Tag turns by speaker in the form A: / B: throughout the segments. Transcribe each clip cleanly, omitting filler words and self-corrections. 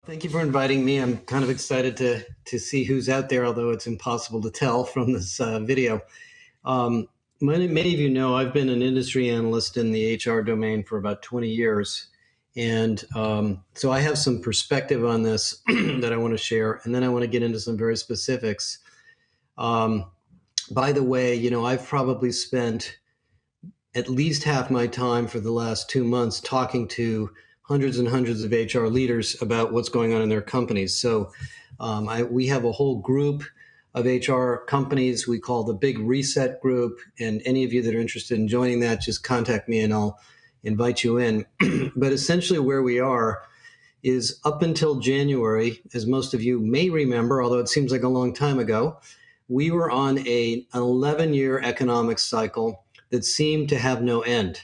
A: Thank you for inviting me. I'm kind of excited to see who's out there, although it's impossible to tell from this video. Um, many of you know I've been an industry analyst in the HR domain for about 20 years. And so I have some perspective on this that I want to share. And then I want to get into some very specifics. By the way, I've probably spent at least half my time for the last 2 months talking to hundreds and hundreds of HR leaders about what's going on in their companies. So we have a whole group of HR companies we call the Big Reset Group. And any of you that are interested in joining that, just contact me and I'll invite you in. But essentially where we are is up until January, as most of you may remember, although it seems like a long time ago, we were on an 11-year economic cycle that seemed to have no end.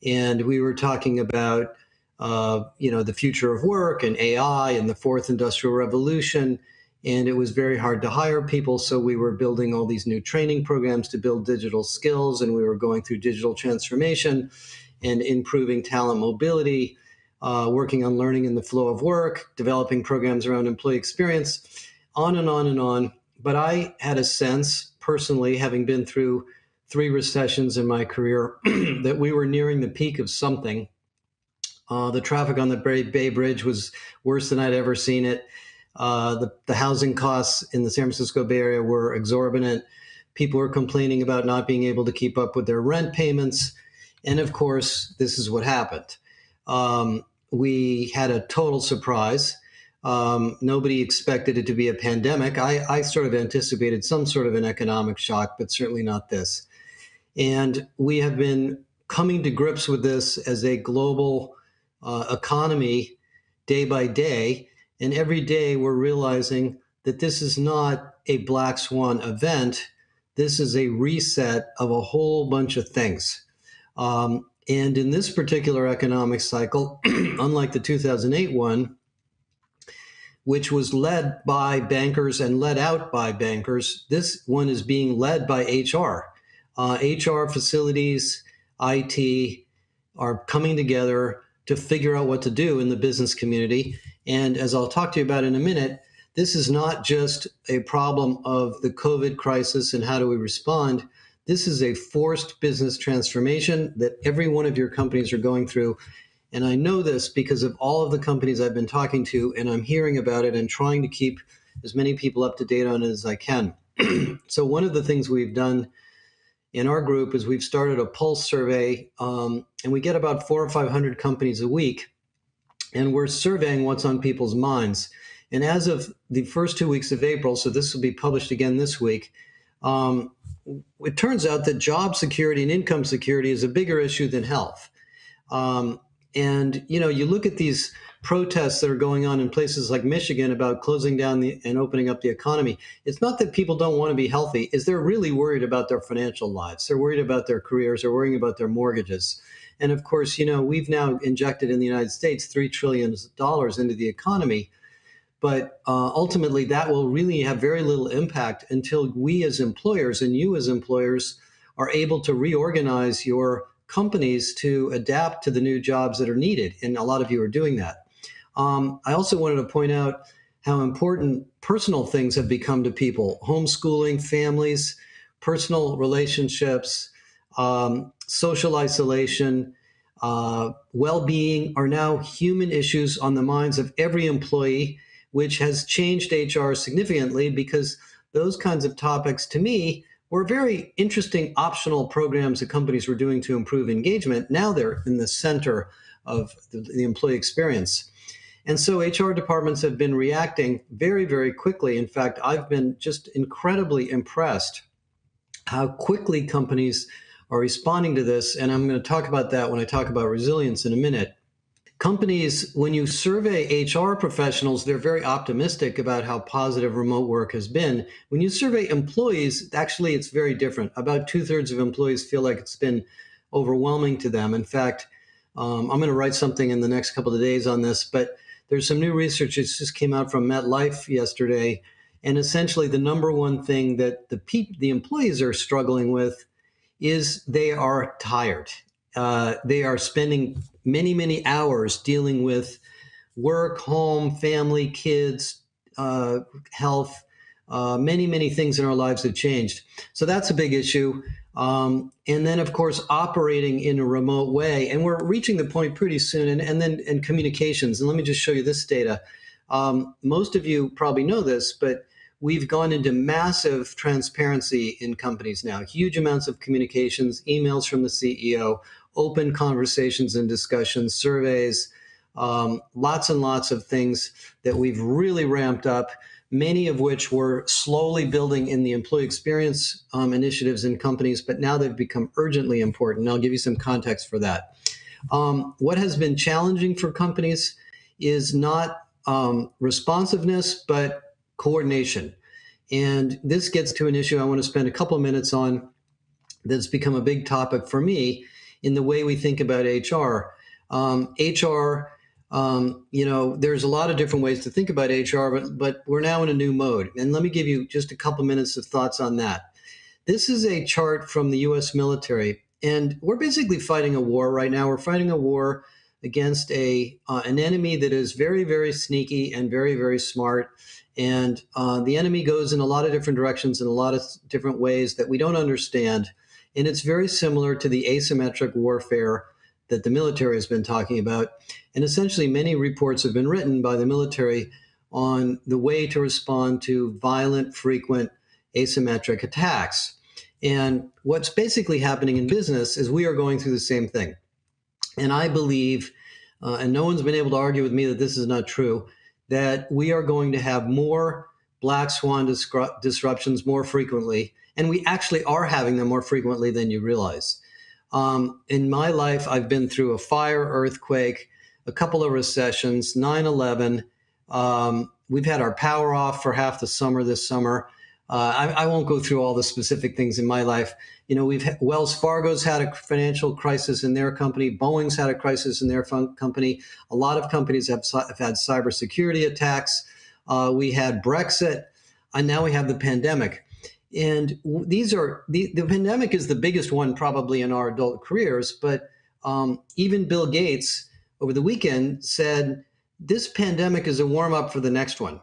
A: And we were talking about, the future of work and AI and the fourth industrial revolution. And it was very hard to hire people. So we were building all these new training programs to build digital skills. And we were going through digital transformation and improving talent mobility, working on learning in the flow of work, developing programs around employee experience, on and on and on. But I had a sense personally, having been through 3 recessions in my career, that we were nearing the peak of something. The traffic on the Bay Bridge was worse than I'd ever seen it. The housing costs in the San Francisco Bay Area were exorbitant. People were complaining about not being able to keep up with their rent payments. And of course, this is what happened. We had a total surprise. Nobody expected it to be a pandemic. I sort of anticipated some sort of an economic shock, but certainly not this. And we have been coming to grips with this as a global economy day by day. And every day we're realizing that this is not a black swan event. This is a reset of a whole bunch of things. And in this particular economic cycle, unlike the 2008 one, which was led by bankers and led out by bankers, this one is being led by HR. HR, facilities, IT are coming together to figure out what to do in the business community. And as I'll talk to you about in a minute, this is not just a problem of the COVID crisis and how do we respond. This is a forced business transformation that every one of your companies are going through. And I know this because of all of the companies I've been talking to, and I'm hearing about it and trying to keep as many people up to date on it as I can. So one of the things we've done in our group is we've started a pulse survey, and we get about 400 or 500 companies a week, and we're surveying what's on people's minds. And as of the first 2 weeks of April, so this will be published again this week, it turns out that job security and income security is a bigger issue than health. And, you look at these protests that are going on in places like Michigan about closing down and opening up the economy. It's not that people don't want to be healthy. Is they're really worried about their financial lives. They're worried about their careers. They're worrying about their mortgages. And of course, we've now injected in the United States $3 trillion into the economy. But ultimately, that will really have very little impact until we as employers and you as employers are able to reorganize your companies to adapt to the new jobs that are needed. And a lot of you are doing that. I also wanted to point out how important personal things have become to people. Homeschooling, families, personal relationships, social isolation, well-being are now human issues on the minds of every employee, which has changed HR significantly because those kinds of topics, to me, were very interesting optional programs that companies were doing to improve engagement. Now they're in the center of the employee experience. And so HR departments have been reacting very, very quickly. In fact, I've been just incredibly impressed how quickly companies are responding to this. And I'm going to talk about that when I talk about resilience in a minute. Companies, when you survey HR professionals, they're very optimistic about how positive remote work has been. When you survey employees, actually, it's very different. About 2/3 of employees feel like it's been overwhelming to them. In fact, I'm going to write something in the next couple of days on this, but there's some new research that just came out from MetLife yesterday. And essentially, the number one thing that the employees are struggling with is they are tired. They are spending many, many hours dealing with work, home, family, kids, health, many, many things in our lives have changed. So that's a big issue. And then, of course, operating in a remote way. And we're reaching the point pretty soon. And then communications. And let me just show you this data. Most of you probably know this, but we've gone into massive transparency in companies now, huge amounts of communications, emails from the CEO, open conversations and discussions, surveys, lots and lots of things that we've really ramped up, many of which we're slowly building in the employee experience initiatives in companies, but now they've become urgently important. And I'll give you some context for that. What has been challenging for companies is not responsiveness, but coordination. And this gets to an issue I want to spend a couple of minutes on that's become a big topic for me in the way we think about HR. HR, there's a lot of different ways to think about HR, but we're now in a new mode. And let me give you just a couple minutes of thoughts on that. This is a chart from the US military, and we're basically fighting a war right now. We're fighting a war against an enemy that is very, very sneaky and very, very smart. And the enemy goes in a lot of different directions in a lot of different ways that we don't understand. And it's very similar to the asymmetric warfare that the military has been talking about. And essentially, many reports have been written by the military on the way to respond to violent, frequent, asymmetric attacks. And what's basically happening in business is we are going through the same thing. And I believe, and no one's been able to argue with me that this is not true, that we are going to have more black swan disruptions more frequently. And we actually are having them more frequently than you realize. In my life, I've been through a fire, earthquake, a couple of recessions, 9/11. We've had our power off for half the summer this summer. I won't go through all the specific things in my life. Wells Fargo's had a financial crisis in their company. Boeing's had a crisis in their company. A lot of companies have had cybersecurity attacks. We had Brexit, and now we have the pandemic. And these are the pandemic is the biggest one probably in our adult careers. But even Bill Gates over the weekend said this pandemic is a warm up for the next one.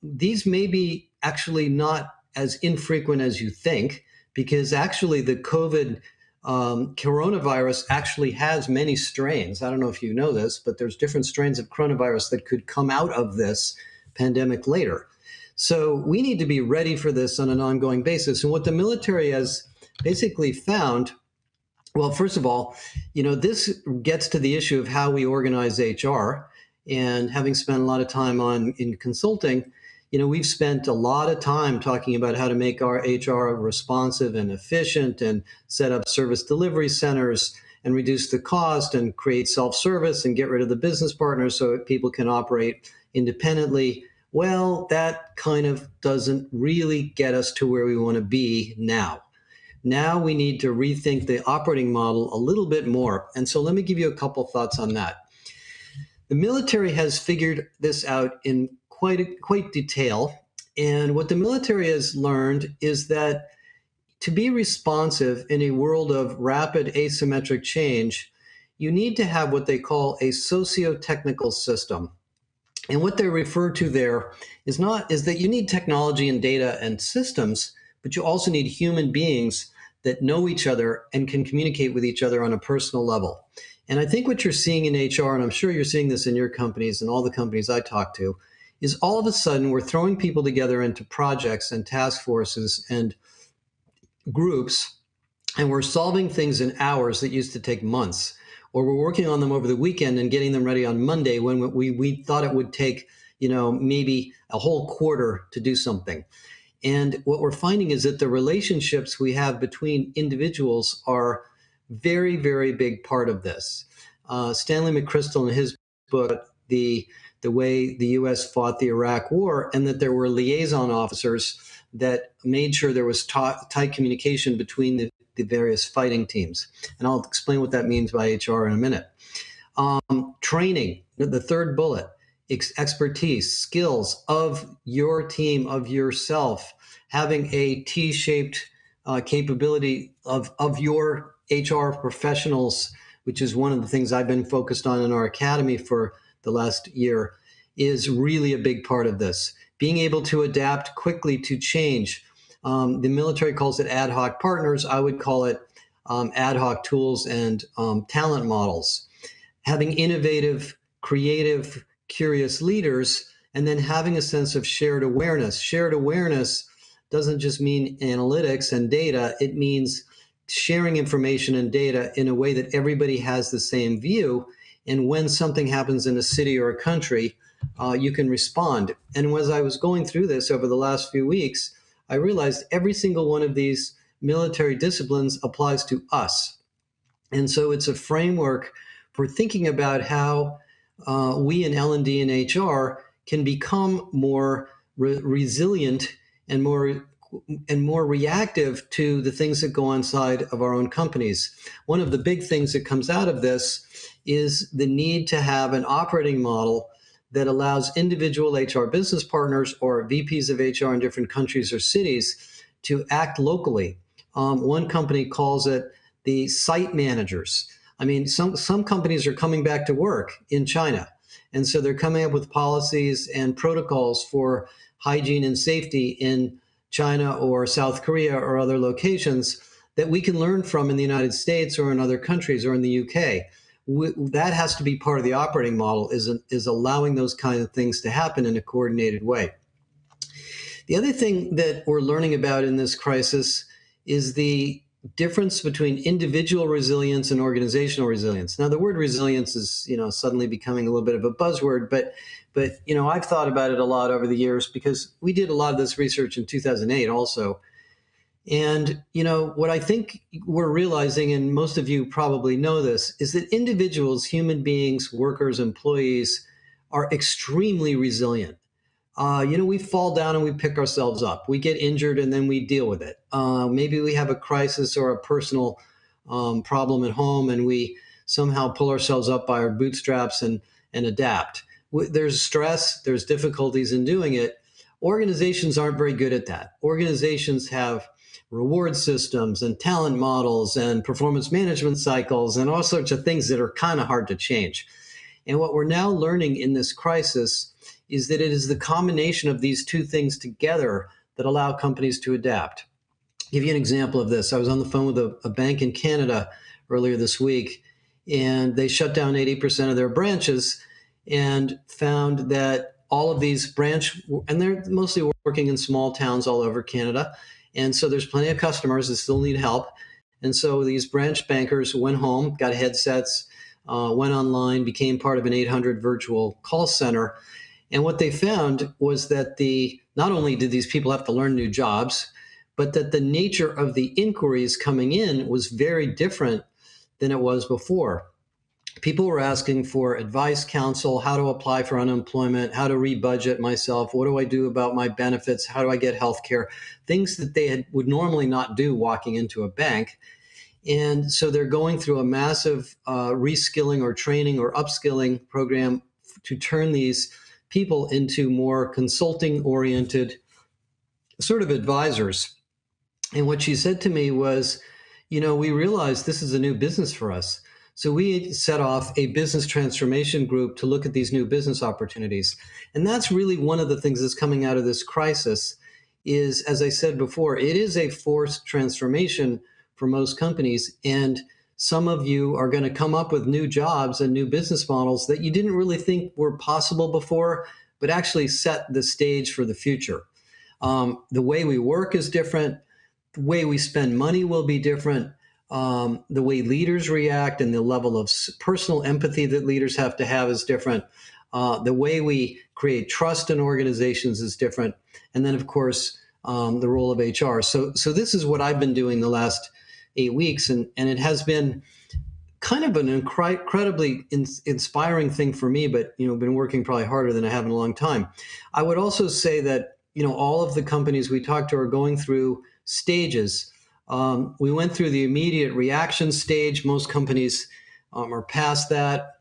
A: These may be actually not as infrequent as you think, because actually the COVID coronavirus actually has many strains. I don't know if you know this, but there's different strains of coronavirus that could come out of this pandemic later. So we need to be ready for this on an ongoing basis. And what the military has basically found, well, first of all, this gets to the issue of how we organize HR. And having spent a lot of time in consulting, we've spent a lot of time talking about how to make our HR responsive and efficient and set up service delivery centers and reduce the cost and create self-service and get rid of the business partners so that people can operate independently. Well, that kind of doesn't really get us to where we want to be now. Now we need to rethink the operating model a little bit more. And so let me give you a couple thoughts on that. The military has figured this out in quite detail. And what the military has learned is that to be responsive in a world of rapid asymmetric change, you need to have what they call a socio-technical system. And what they refer to there is that you need technology and data and systems, but you also need human beings that know each other and can communicate with each other on a personal level. And I think what you're seeing in HR, and I'm sure you're seeing this in your companies and all the companies I talk to, is all of a sudden we're throwing people together into projects and task forces and groups, and we're solving things in hours that used to take months, or we're working on them over the weekend and getting them ready on Monday when we thought it would take, maybe a whole quarter to do something. And what we're finding is that the relationships we have between individuals are very, very big part of this. Stanley McChrystal in his book, the way the U.S. fought the Iraq War, and that there were liaison officers that made sure there was tight communication between the various fighting teams. And I'll explain what that means by HR in a minute. Training, the third bullet, expertise, skills of your team, of yourself, having a T-shaped capability of your HR professionals, which is one of the things I've been focused on in our academy for the last year is really a big part of this. Being able to adapt quickly to change. The military calls it ad hoc partners. I would call it ad hoc tools and talent models. Having innovative, creative, curious leaders, and then having a sense of shared awareness. Shared awareness doesn't just mean analytics and data. It means sharing information and data in a way that everybody has the same view. And when something happens in a city or a country, you can respond. And as I was going through this over the last few weeks, I realized every single one of these military disciplines applies to us. And so it's a framework for thinking about how we in L&D and HR can become more resilient and more reactive to the things that go inside of our own companies. One of the big things that comes out of this is the need to have an operating model that allows individual HR business partners or VPs of HR in different countries or cities to act locally. One company calls it the site managers. I mean, some companies are coming back to work in China. And so they're coming up with policies and protocols for hygiene and safety in China or South Korea or other locations that we can learn from in the United States or in other countries or in the UK. That has to be part of the operating model, is allowing those kinds of things to happen in a coordinated way. The other thing that we're learning about in this crisis is the difference between individual resilience and organizational resilience. Now, the word resilience is, suddenly becoming a little bit of a buzzword, but I've thought about it a lot over the years because we did a lot of this research in 2008 also. And, what I think we're realizing, and most of you probably know this, is that individuals, human beings, workers, employees are extremely resilient. We fall down and we pick ourselves up. We get injured and then we deal with it. Maybe we have a crisis or a personal problem at home and we somehow pull ourselves up by our bootstraps and adapt. There's stress, there's difficulties in doing it. Organizations aren't very good at that. Organizations have reward systems and talent models and performance management cycles and all sorts of things that are kind of hard to change. And what we're now learning in this crisis is that it is the combination of these two things together that allow companies to adapt. I'll give you an example of this. I was on the phone with a bank in Canada earlier this week, and they shut down 80% of their branches and found that all of these and they're mostly working in small towns all over Canada. And so there's plenty of customers that still need help. And so these branch bankers went home, got headsets, went online, became part of an 800 virtual call center. And what they found was that not only did these people have to learn new jobs, but that the nature of the inquiries coming in was very different than it was before. People were asking for advice, counsel, how to apply for unemployment, how to rebudget myself, what do I do about my benefits, how do I get health care, things that they would normally not do walking into a bank. And so they're going through a massive reskilling or training or upskilling program to turn these people into more consulting-oriented sort of advisors. And what she said to me was, we realized this is a new business for us. So we set off a business transformation group to look at these new business opportunities. And that's really one of the things that's coming out of this crisis is, as I said before, it is a forced transformation for most companies. And some of you are going to come up with new jobs and new business models that you didn't really think were possible before, but actually set the stage for the future. The way we work is different. The way we spend money will be different. The way leaders react and the level of personal empathy that leaders have to have is different. The way we create trust in organizations is different. And then, of course, the role of HR. So this is what I've been doing the last 8 weeks, and it has been kind of an incredibly inspiring thing for me, but, been working probably harder than I have in a long time. I would also say that, all of the companies we talked to are going through stages. We went through the immediate reaction stage. Most companies are past that.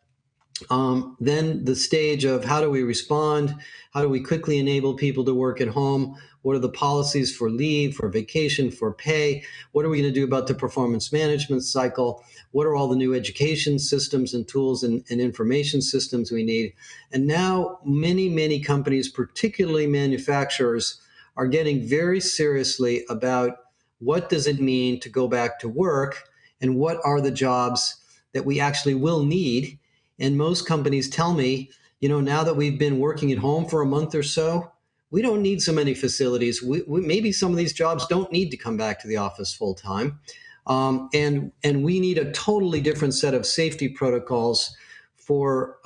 A: Then the stage of how do we respond? How do we quickly enable people to work at home? What are the policies for leave, for vacation, for pay? What are we going to do about the performance management cycle? What are all the new education systems and tools and information systems we need? And now many, many companies, particularly manufacturers, are getting very seriously about what does it mean to go back to work and what are the jobs that we actually will need. And most companies tell me, now that we've been working at home for a month or so, we don't need so many facilities. Maybe some of these jobs don't need to come back to the office full time. And we need a totally different set of safety protocols for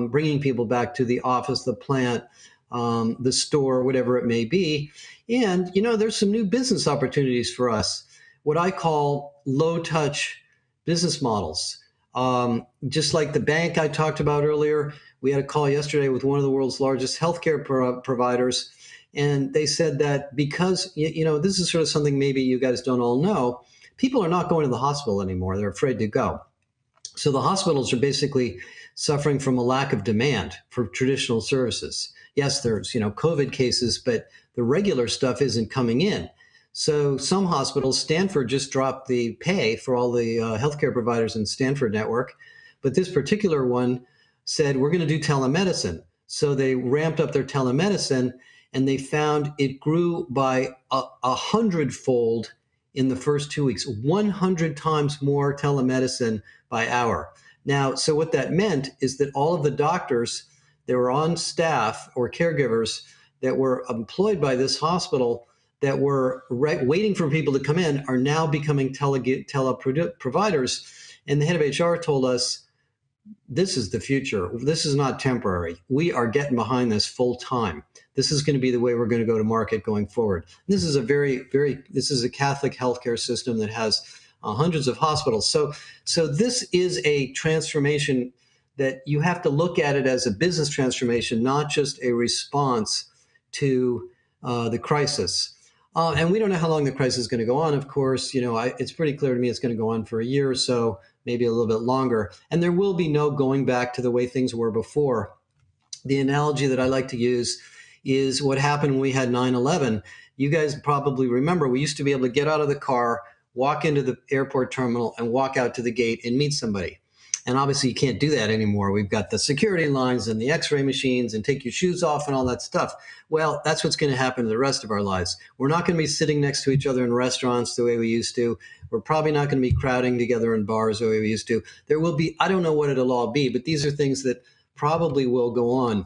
A: bringing people back to the office, the plant, the store, whatever it may be. And, there's some new business opportunities for us, what I call low touch business models. Just like the bank I talked about earlier, we had a call yesterday with one of the world's largest healthcare providers. And they said that because, this is sort of something maybe you guys don't all know, people are not going to the hospital anymore. They're afraid to go. So the hospitals are basically suffering from a lack of demand for traditional services. Yes, there's, COVID cases, but the regular stuff isn't coming in. So some hospitals, Stanford just dropped the pay for all the healthcare providers in Stanford network. But this particular one said, we're going to do telemedicine. So they ramped up their telemedicine and they found it grew by 100-fold in the first 2 weeks, 100 times more telemedicine by hour. Now, so what that meant is that all of the doctors that were on staff or caregivers that were employed by this hospital that were waiting for people to come in are now becoming teleproviders. And the head of HR told us, this is the future. This is not temporary. We are getting behind this full time. This is going to be the way we're going to go to market going forward. This is a this is a Catholic healthcare system that has hundreds of hospitals. So this is a transformation that you have to look at it as a business transformation, not just a response to the crisis. And we don't know how long the crisis is going to go on, of course. It's pretty clear to me it's going to go on for a year or so, maybe a little bit longer. And there will be no going back to the way things were before. The analogy that I like to use is what happened when we had 9/11. You guys probably remember we used to be able to get out of the car, walk into the airport terminal, and walk out to the gate and meet somebody. And obviously you can't do that anymore. We've got the security lines and the x-ray machines and take your shoes off and all that stuff. Well, that's what's going to happen to the rest of our lives. We're not going to be sitting next to each other in restaurants the way we used to. We're probably not going to be crowding together in bars the way we used to. There will be, I don't know what it'll all be, but these are things that probably will go on.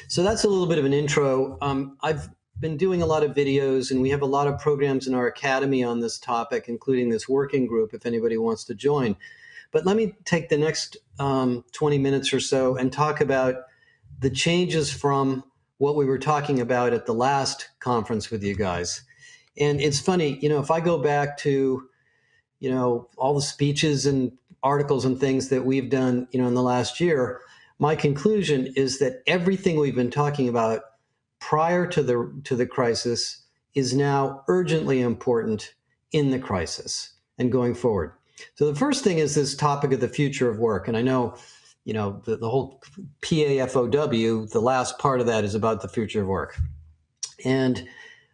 A: So that's a little bit of an intro. I've been doing a lot of videos and we have a lot of programs in our academy on this topic, including this working group, if anybody wants to join. But let me take the next 20 minutes or so and talk about the changes from what we were talking about at the last conference with you guys. And it's funny, if I go back to, all the speeches and articles and things that we've done, in the last year, my conclusion is that everything we've been talking about prior to the crisis is now urgently important in the crisis and going forward. So the first thing is this topic of the future of work. And I know, the whole PAFOW, the last part of that is about the future of work. And,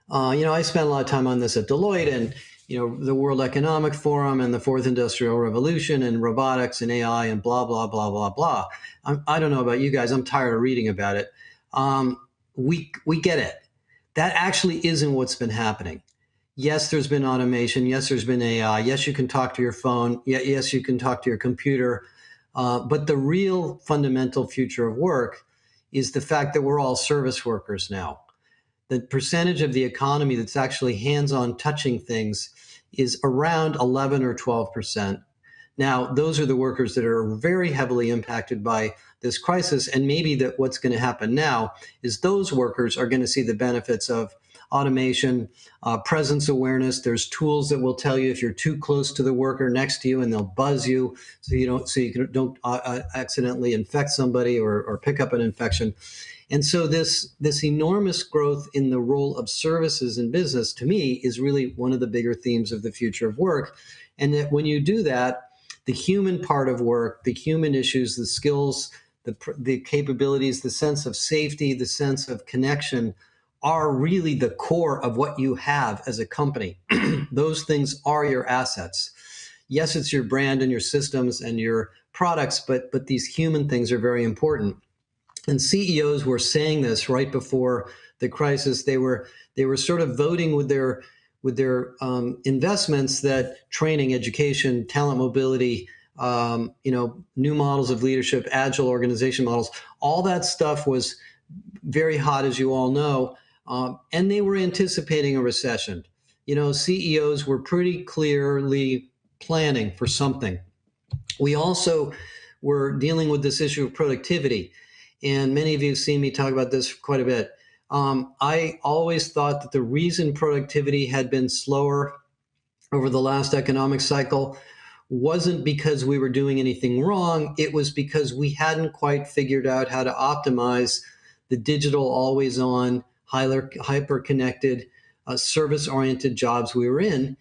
A: I spent a lot of time on this at Deloitte and, the World Economic Forum and the Fourth Industrial Revolution and robotics and AI and blah, blah, blah, blah, blah. I don't know about you guys. I'm tired of reading about it. We get it. That actually isn't what's been happening. Yes, there's been automation. Yes, there's been AI. Yes, you can talk to your phone. Yes, you can talk to your computer. But the real fundamental future of work is the fact that we're all service workers now. The percentage of the economy that's actually hands-on touching things is around 11 or 12%. Now, those are the workers that are very heavily impacted by this crisis. And maybe that what's going to happen now is those workers are going to see the benefits of automation, presence awareness. There's tools that will tell you if you're too close to the worker next to you, and they'll buzz you so you don't accidentally infect somebody or pick up an infection. And so this enormous growth in the role of services in business, to me, is really one of the bigger themes of the future of work. And that when you do that, the human part of work, the human issues, the skills, the capabilities, the sense of safety, the sense of connection are really the core of what you have as a company. Those things are your assets. Yes, it's your brand and your systems and your products, but these human things are very important. And CEOs were saying this right before the crisis. They were sort of voting with their investments that training, education, talent mobility, new models of leadership, agile organization models, all that stuff was very hot, as you all know, and they were anticipating a recession. CEOs were pretty clearly planning for something. We also were dealing with this issue of productivity, and many of you have seen me talk about this quite a bit. I always thought that the reason productivity had been slower over the last economic cycle wasn't because we were doing anything wrong. It was because we hadn't quite figured out how to optimize the digital, always-on, hyper-connected, service-oriented jobs we were in.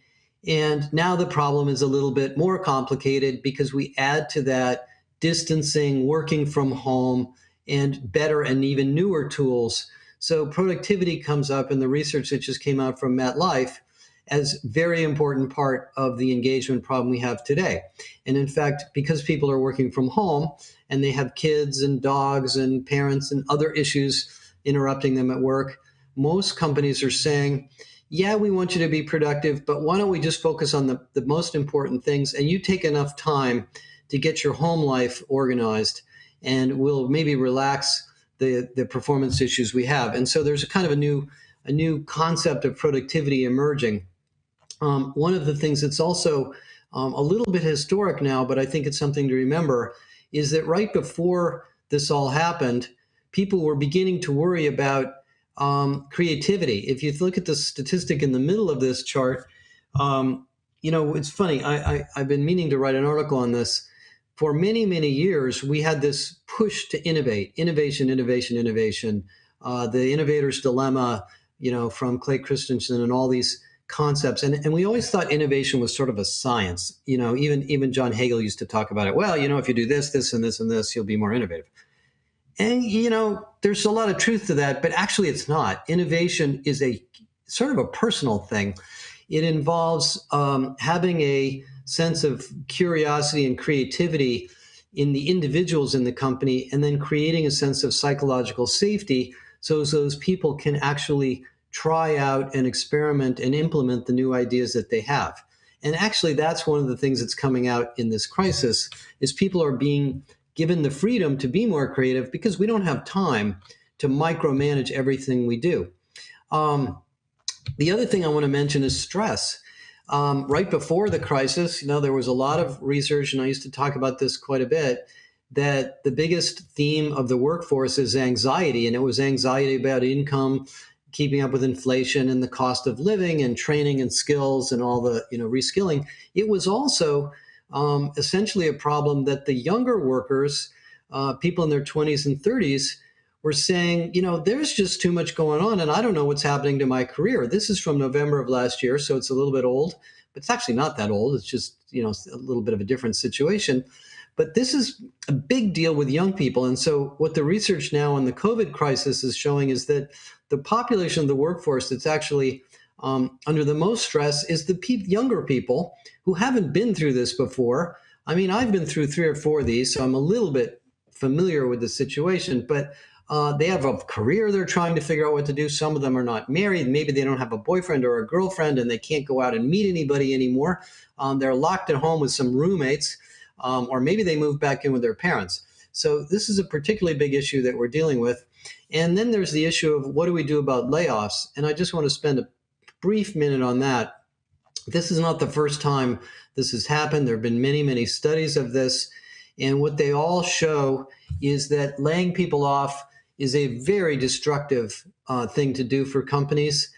A: And now the problem is a little bit more complicated because we add to that distancing, working from home, and better and even newer tools. So productivity comes up in the research that just came out from MetLife as very important part of the engagement problem we have today. And in fact, because people are working from home and they have kids and dogs and parents and other issues interrupting them at work, most companies are saying, yeah, we want you to be productive, but why don't we just focus on the most important things, and you take enough time to get your home life organized, and we'll maybe relax the performance issues we have. And so there's a kind of a new concept of productivity emerging. One of the things that's also a little bit historic now, but I think it's something to remember, is that right before this all happened, people were beginning to worry about creativity. If you look at the statistic in the middle of this chart, it's funny. I've been meaning to write an article on this. For many, many years, we had this push to innovate, innovation. The innovator's dilemma, from Clay Christensen and all these concepts. And we always thought innovation was sort of a science. Even John Hagel used to talk about it. Well, if you do this, this, and this, and this, you'll be more innovative. And, there's a lot of truth to that, but actually it's not. Innovation is a sort of a personal thing. It involves having a sense of curiosity and creativity in the individuals in the company, and then creating a sense of psychological safety so those people can actually try out and experiment and implement the new ideas that they have. And actually, that's one of the things that's coming out in this crisis, is people are being given the freedom to be more creative because we don't have time to micromanage everything we do. The other thing I want to mention is stress. Right before the crisis, there was a lot of research, and I used to talk about this quite a bit, that the biggest theme of the workforce is anxiety, and it was anxiety about income, keeping up with inflation and the cost of living and training and skills and all the reskilling. It was also essentially a problem that the younger workers, people in their 20s and 30s, were saying, there's just too much going on and I don't know what's happening to my career. This is from November of last year, so it's a little bit old, but it's actually not that old. It's just, a little bit of a different situation. But this is a big deal with young people. And so what the research now on the COVID crisis is showing is that the population of the workforce that's actually under the most stress is the younger people who haven't been through this before. I mean, I've been through 3 or 4 of these, so I'm a little bit familiar with the situation, but they have a career they're trying to figure out what to do. Some of them are not married. Maybe they don't have a boyfriend or a girlfriend and they can't go out and meet anybody anymore. They're locked at home with some roommates, or maybe they moved back in with their parents. So this is a particularly big issue that we're dealing with. And then there's the issue of what do we do about layoffs? And I just want to spend a brief minute on that. This is not the first time this has happened. There have been many, many studies of this. And what they all show is that laying people off is a very destructive thing to do for companies.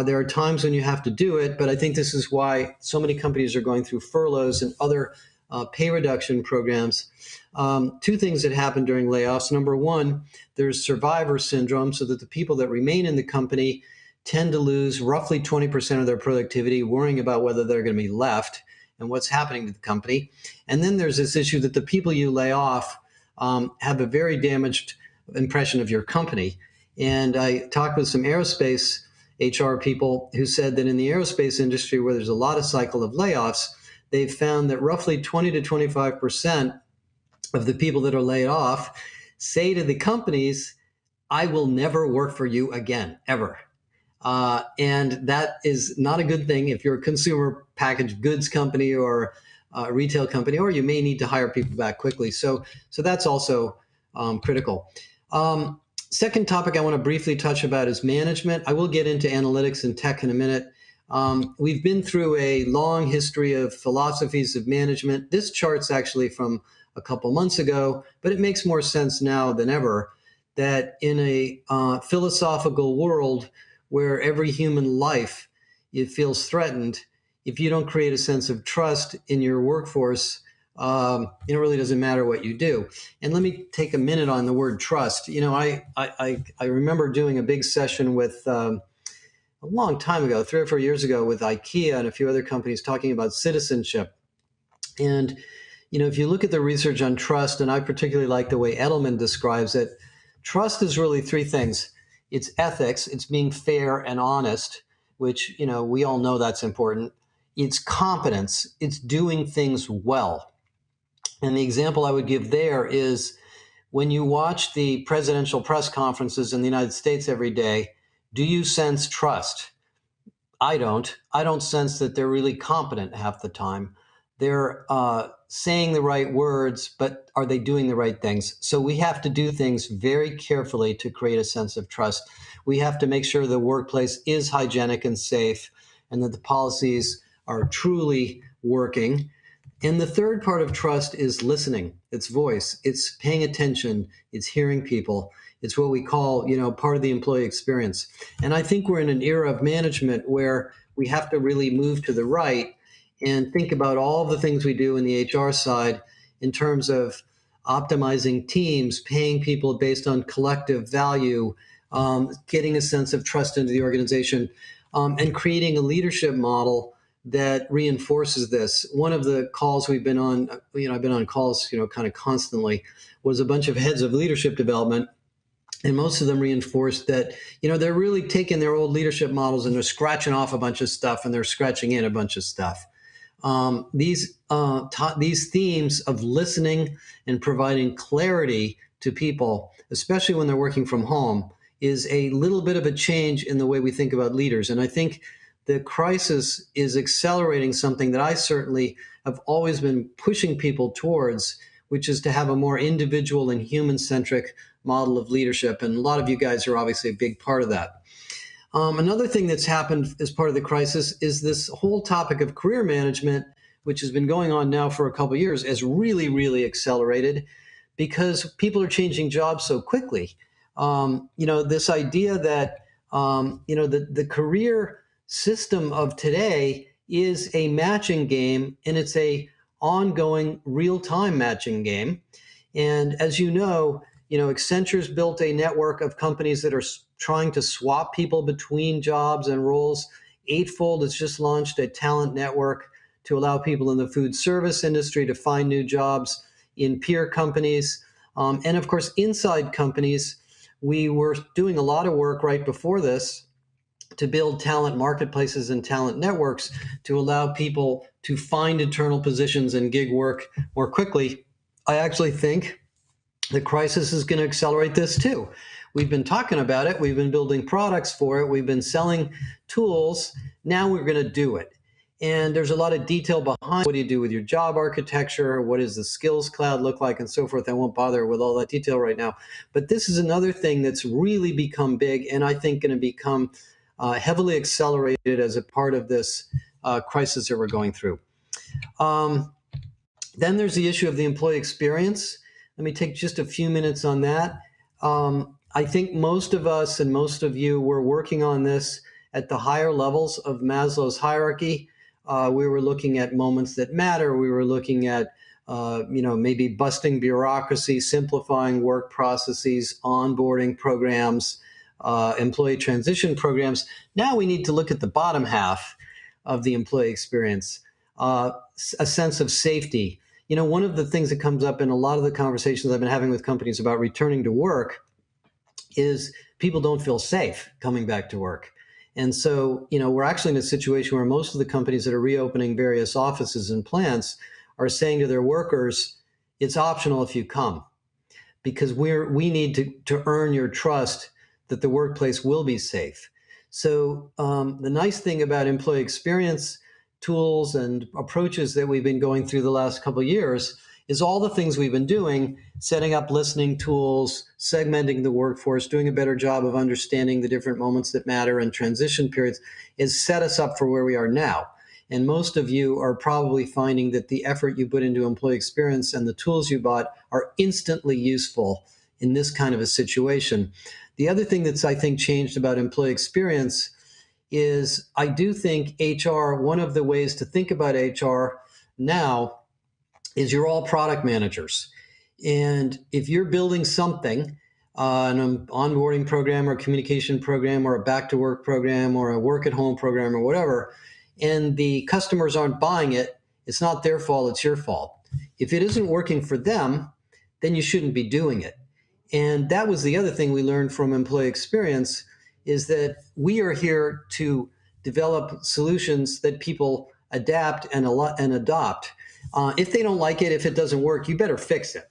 A: There are times when you have to do it, but I think this is why so many companies are going through furloughs and other pay reduction programs. 2 things that happen during layoffs. Number one, there's survivor syndrome, so that the people that remain in the company tend to lose roughly 20% of their productivity, worrying about whether they're going to be left. and what's happening to the company. And then there's this issue that the people you lay off have a very damaged impression of your company. And I talked with some aerospace HR people who said that in the aerospace industry, where there's a lot of cycle of layoffs, they've found that roughly 20 to 25% of the people that are laid off say to the companies, I will never work for you again, ever. And that is not a good thing if you're a consumer packaged goods company or a retail company, or you may need to hire people back quickly. So that's also critical. Second topic I want to briefly touch about is management. I will get into analytics and tech in a minute. We've been through a long history of philosophies of management. This chart's actually from a couple months ago, but it makes more sense now than ever that in a philosophical world where every human life it feels threatened, if you don't create a sense of trust in your workforce, it really doesn't matter what you do. And let me take a minute on the word trust. I remember doing a big session with a long time ago, 3 or 4 years ago, with IKEA and a few other companies talking about citizenship. And if you look at the research on trust, and I particularly like the way Edelman describes it, trust is really 3 things. It's ethics, it's being fair and honest, which, we all know that's important. It's competence, it's doing things well. And the example I would give there is when you watch the presidential press conferences in the United States every day, do you sense trust? I don't. I don't sense that they're really competent half the time. They're saying the right words, but are they doing the right things? So we have to do things very carefully to create a sense of trust. We have to make sure the workplace is hygienic and safe and that the policies are truly working. And the third part of trust is listening. It's voice. It's paying attention. It's hearing people. It's what we call, part of the employee experience. And I think we're in an era of management where we have to really move to the right and think about all the things we do in the HR side in terms of optimizing teams, paying people based on collective value, getting a sense of trust into the organization, and creating a leadership model that reinforces this. One of the calls we've been on, I've been on calls, kind of constantly, was a bunch of heads of leadership development. And most of them reinforced that, they're really taking their old leadership models and they're scratching off a bunch of stuff and they're scratching in a bunch of stuff. These themes of listening and providing clarity to people, especially when they're working from home, is a little bit of a change in the way we think about leaders. And I think the crisis is accelerating something that I certainly have always been pushing people towards, which is to have a more individual and human-centric model of leadership. And a lot of you guys are obviously a big part of that. Another thing that's happened as part of the crisis is this whole topic of career management, which has been going on now for a couple of years, has really, really accelerated because people are changing jobs so quickly. This idea that, the career system of today is a matching game, and it's a ongoing real-time matching game. And as Accenture's built a network of companies that are trying to swap people between jobs and roles. Eightfold has just launched a talent network to allow people in the food service industry to find new jobs in peer companies. And of course, inside companies, we were doing a lot of work right before this to build talent marketplaces and talent networks to allow people to find internal positions and gig work more quickly. I actually think the crisis is going to accelerate this too. We've been talking about it. We've been building products for it. We've been selling tools. Now we're going to do it. And there's a lot of detail behind what do you do with your job architecture? What does the skills cloud look like and so forth? I won't bother with all that detail right now. But this is another thing that's really become big and I think going to become heavily accelerated as a part of this crisis that we're going through. Then there's the issue of the employee experience. Let me take just a few minutes on that. I think most of us and most of you were working on this at the higher levels of Maslow's hierarchy. We were looking at moments that matter. We were looking at, maybe busting bureaucracy, simplifying work processes, onboarding programs, employee transition programs. Now we need to look at the bottom half of the employee experience. a sense of safety. You know, one of the things that comes up in a lot of the conversations I've been having with companies about returning to work is people don't feel safe coming back to work. And so, you know, we're actually in a situation where most of the companies that are reopening various offices and plants are saying to their workers, it's optional if you come, because we need to earn your trust that the workplace will be safe. So the nice thing about employee experience tools and approaches that we've been going through the last couple of years is all the things we've been doing, setting up listening tools, segmenting the workforce, doing a better job of understanding the different moments that matter and transition periods, is set us up for where we are now. And most of you are probably finding that the effort you put into employee experience and the tools you bought are instantly useful in this kind of a situation. The other thing that's, I think, changed about employee experience is I do think HR, one of the ways to think about HR now is you're all product managers. And if you're building something, an onboarding program or a communication program or a back to work program or a work at home program or whatever, and the customers aren't buying it, it's not their fault, it's your fault. If it isn't working for them, then you shouldn't be doing it. And that was the other thing we learned from employee experience, is that we are here to develop solutions that people adapt and adopt. If they don't like it, if it doesn't work, you better fix it.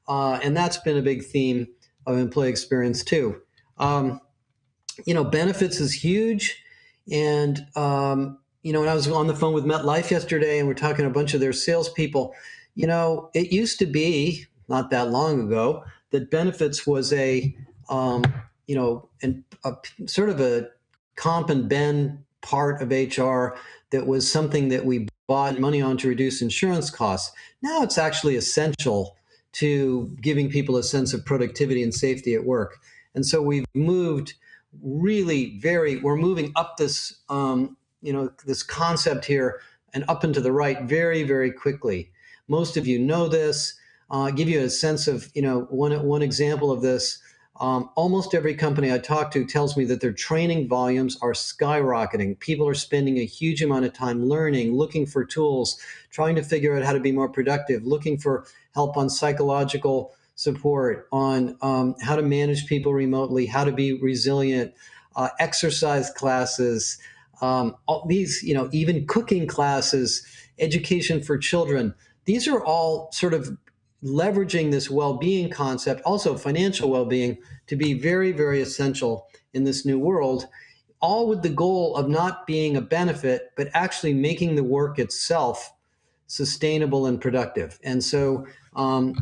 A: And that's been a big theme of employee experience too. You know, benefits is huge. And, you know, when I was on the phone with MetLife yesterday and we're talking to a bunch of their salespeople, you know, it used to be not that long ago that benefits was a, you know, a sort of a comp and ben part of HR that was something that we bought money on to reduce insurance costs. Now it's actually essential to giving people a sense of productivity and safety at work. And so we've moved we're moving up this, you know, this concept here and up and to the right very, very quickly. Most of you know this. Give you a sense of, you know, one example of this. Almost every company I talk to tells me that their training volumes are skyrocketing. People are spending a huge amount of time learning, looking for tools, trying to figure out how to be more productive, looking for help on psychological support, on how to manage people remotely, how to be resilient, exercise classes, all these, you know, even cooking classes, education for children. These are all sort of leveraging this well-being concept, also financial well-being, to be very, very essential in this new world, all with the goal of not being a benefit, but actually making the work itself sustainable and productive. And so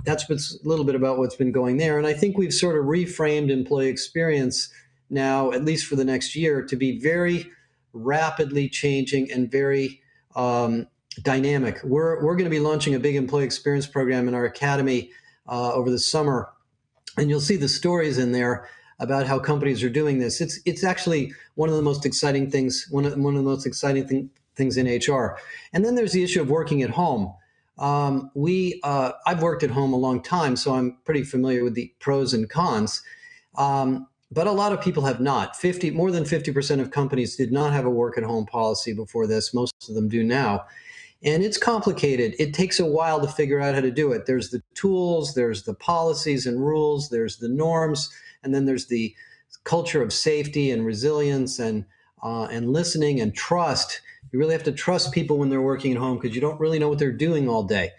A: that's what's a little bit about what's been going there. And I think we've sort of reframed employee experience now, at least for the next year, to be very rapidly changing and very dynamic. We're going to be launching a big employee experience program in our academy over the summer, and you'll see the stories in there about how companies are doing this. It's actually one of the most exciting things. One of the most exciting things in HR. And then there's the issue of working at home. I've worked at home a long time, so I'm pretty familiar with the pros and cons. But a lot of people have not. More than 50% of companies did not have a work at home policy before this. Most of them do now. And it's complicated. It takes a while to figure out how to do it. There's the tools, there's the policies and rules, there's the norms, and then there's the culture of safety and resilience and listening and trust. You really have to trust people when they're working at home because you don't really know what they're doing all day.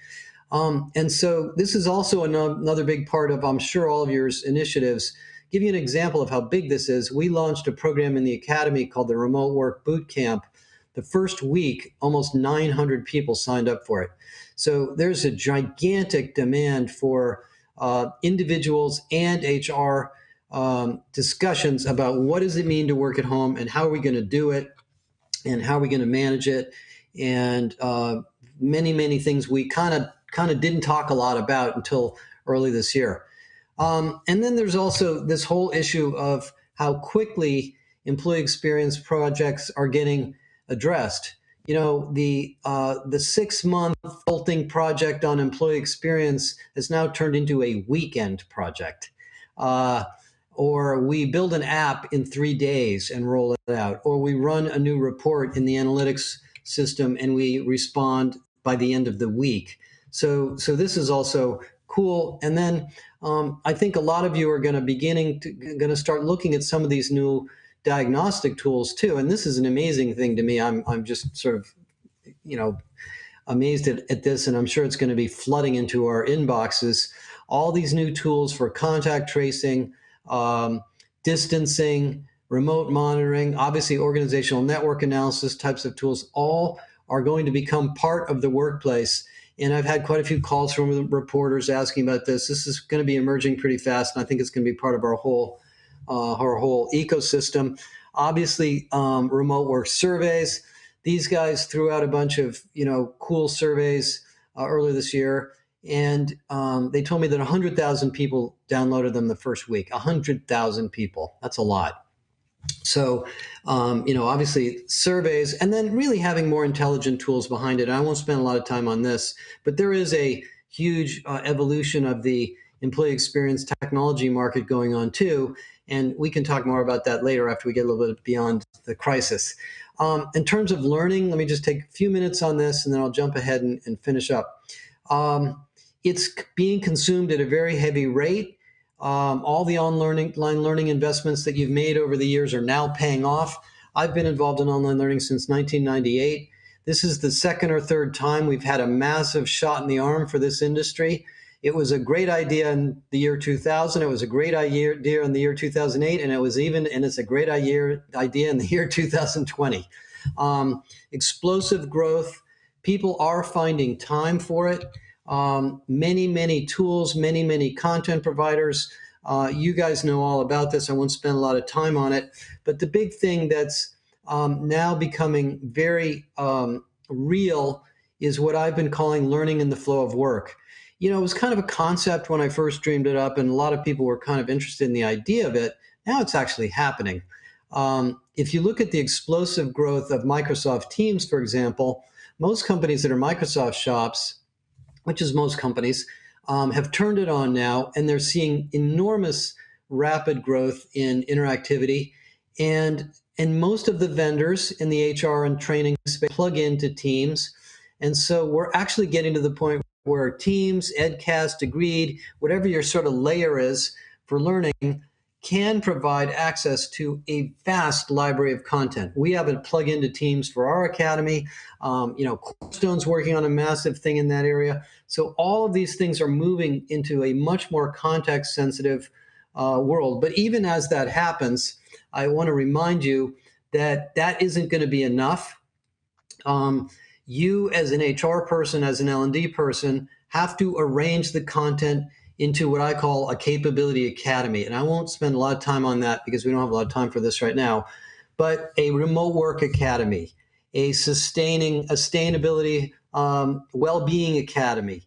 A: And so this is also another big part of, I'm sure, all of your initiatives. Give you an example of how big this is. We launched a program in the Academy called the Remote Work Boot Camp. The first week, almost 900 people signed up for it. So there's a gigantic demand for individuals and HR discussions about what does it mean to work at home and how are we going to do it and how are we going to manage it, and many, many things we kind of didn't talk a lot about until early this year. And then there's also this whole issue of how quickly employee experience projects are getting addressed. You know, the 6-month consulting project on employee experience has now turned into a weekend project. Or we build an app in 3 days and roll it out. Or we run a new report in the analytics system, and we respond by the end of the week. So this is also cool. And then I think a lot of you are going to start looking at some of these new diagnostic tools too. And this is an amazing thing to me. I'm just sort of, amazed at this, and I'm sure it's going to be flooding into our inboxes. All these new tools for contact tracing, distancing, remote monitoring, obviously organizational network analysis types of tools, all are going to become part of the workplace. And I've had quite a few calls from reporters asking about this. This is going to be emerging pretty fast, and I think it's going to be part of our whole ecosystem. Obviously, remote work surveys. These guys threw out a bunch of cool surveys earlier this year, and they told me that 100,000 people downloaded them the first week. 100,000 people. That's a lot. So, obviously surveys, and then really having more intelligent tools behind it. I won't spend a lot of time on this, but there is a huge evolution of the employee experience technology market going on too. And we can talk more about that later after we get a little bit beyond the crisis. In terms of learning, let me just take a few minutes on this, and then I'll jump ahead and finish up. It's being consumed at a very heavy rate. All the online learning investments that you've made over the years are now paying off. I've been involved in online learning since 1998. This is the second or third time we've had a massive shot in the arm for this industry. It was a great idea in the year 2000. It was a great idea in the year 2008, and it's a great idea in the year 2020. Explosive growth. People are finding time for it. Many tools, many content providers. You guys know all about this. I won't spend a lot of time on it. But the big thing that's now becoming very real is what I've been calling learning in the flow of work. It was kind of a concept when I first dreamed it up, and a lot of people were kind of interested in the idea of it. Now it's actually happening. If you look at the explosive growth of Microsoft Teams, for example, most companies that are Microsoft shops, which is most companies, have turned it on now, and they're seeing enormous rapid growth in interactivity. And most of the vendors in the HR and training space plug into Teams. And so we're actually getting to the point where Teams, Edcast, Agreed, whatever your sort of layer is for learning, can provide access to a vast library of content. We have it plug into Teams for our academy. Cornerstone's working on a massive thing in that area. So all of these things are moving into a much more context-sensitive world. But even as that happens, I want to remind you that that isn't going to be enough. You as an HR person, as an L&D person, have to arrange the content into what I call a capability academy. And I won't spend a lot of time on that because we don't have a lot of time for this right now, but a remote work academy, a sustainability, well-being academy.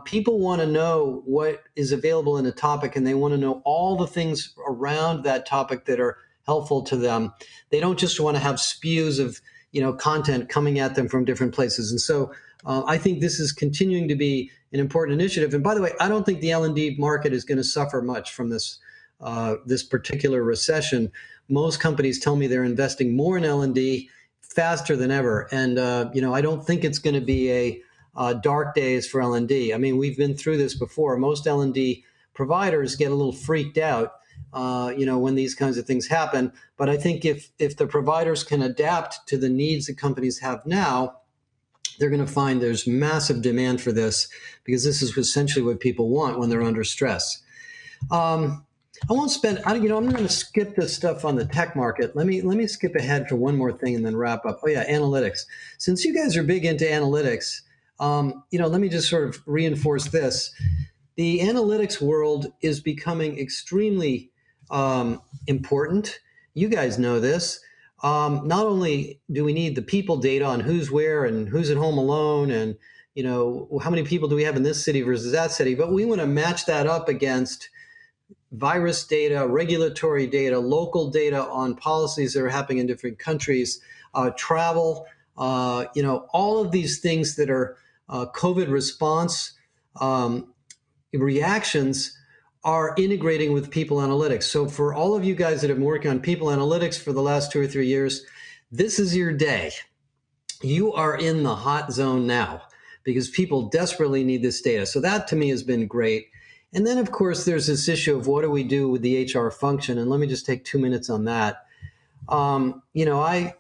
A: People want to know what is available in a topic, and they want to know all the things around that topic that are helpful to them. They don't just want to have spews of content coming at them from different places. And so I think this is continuing to be an important initiative. And by the way, I don't think the L&D market is going to suffer much from this particular recession. Most companies tell me they're investing more in L&D faster than ever. And, I don't think it's going to be a dark days for L&D. I mean, we've been through this before. Most L&D providers get a little freaked out when these kinds of things happen. But I think if the providers can adapt to the needs that companies have now, they're going to find there's massive demand for this, because this is essentially what people want when they're under stress. I won't spend, I'm going to skip this stuff on the tech market. Let me skip ahead for one more thing and then wrap up. Oh yeah, analytics. Since you guys are big into analytics, let me just sort of reinforce this. The analytics world is becoming extremely important. You guys know this. Not only do we need the people data on who's where and who's at home alone, and how many people do we have in this city versus that city, but we want to match that up against virus data, regulatory data, local data on policies that are happening in different countries, travel, all of these things that are COVID response reactions are integrating with people analytics. So for all of you guys that have been working on people analytics for the last 2 or 3 years, this is your day. you are in the hot zone now because people desperately need this data. So that to me has been great. And then, of course, there's this issue of what do we do with the HR function? And let me just take 2 minutes on that. I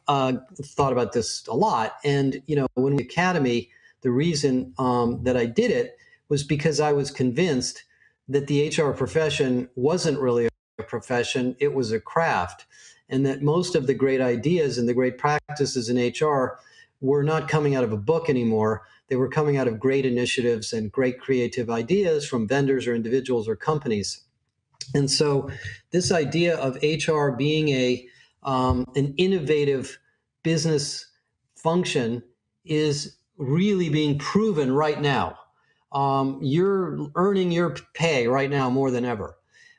A: thought about this a lot. And, when we academy, the reason that I did it was because I was convinced that the HR profession wasn't really a profession, it was a craft. And that most of the great ideas and the great practices in HR were not coming out of a book anymore. They were coming out of great initiatives and great creative ideas from vendors or individuals or companies. And so this idea of HR being an innovative business function is really being proven right now. You're earning your pay right now more than ever.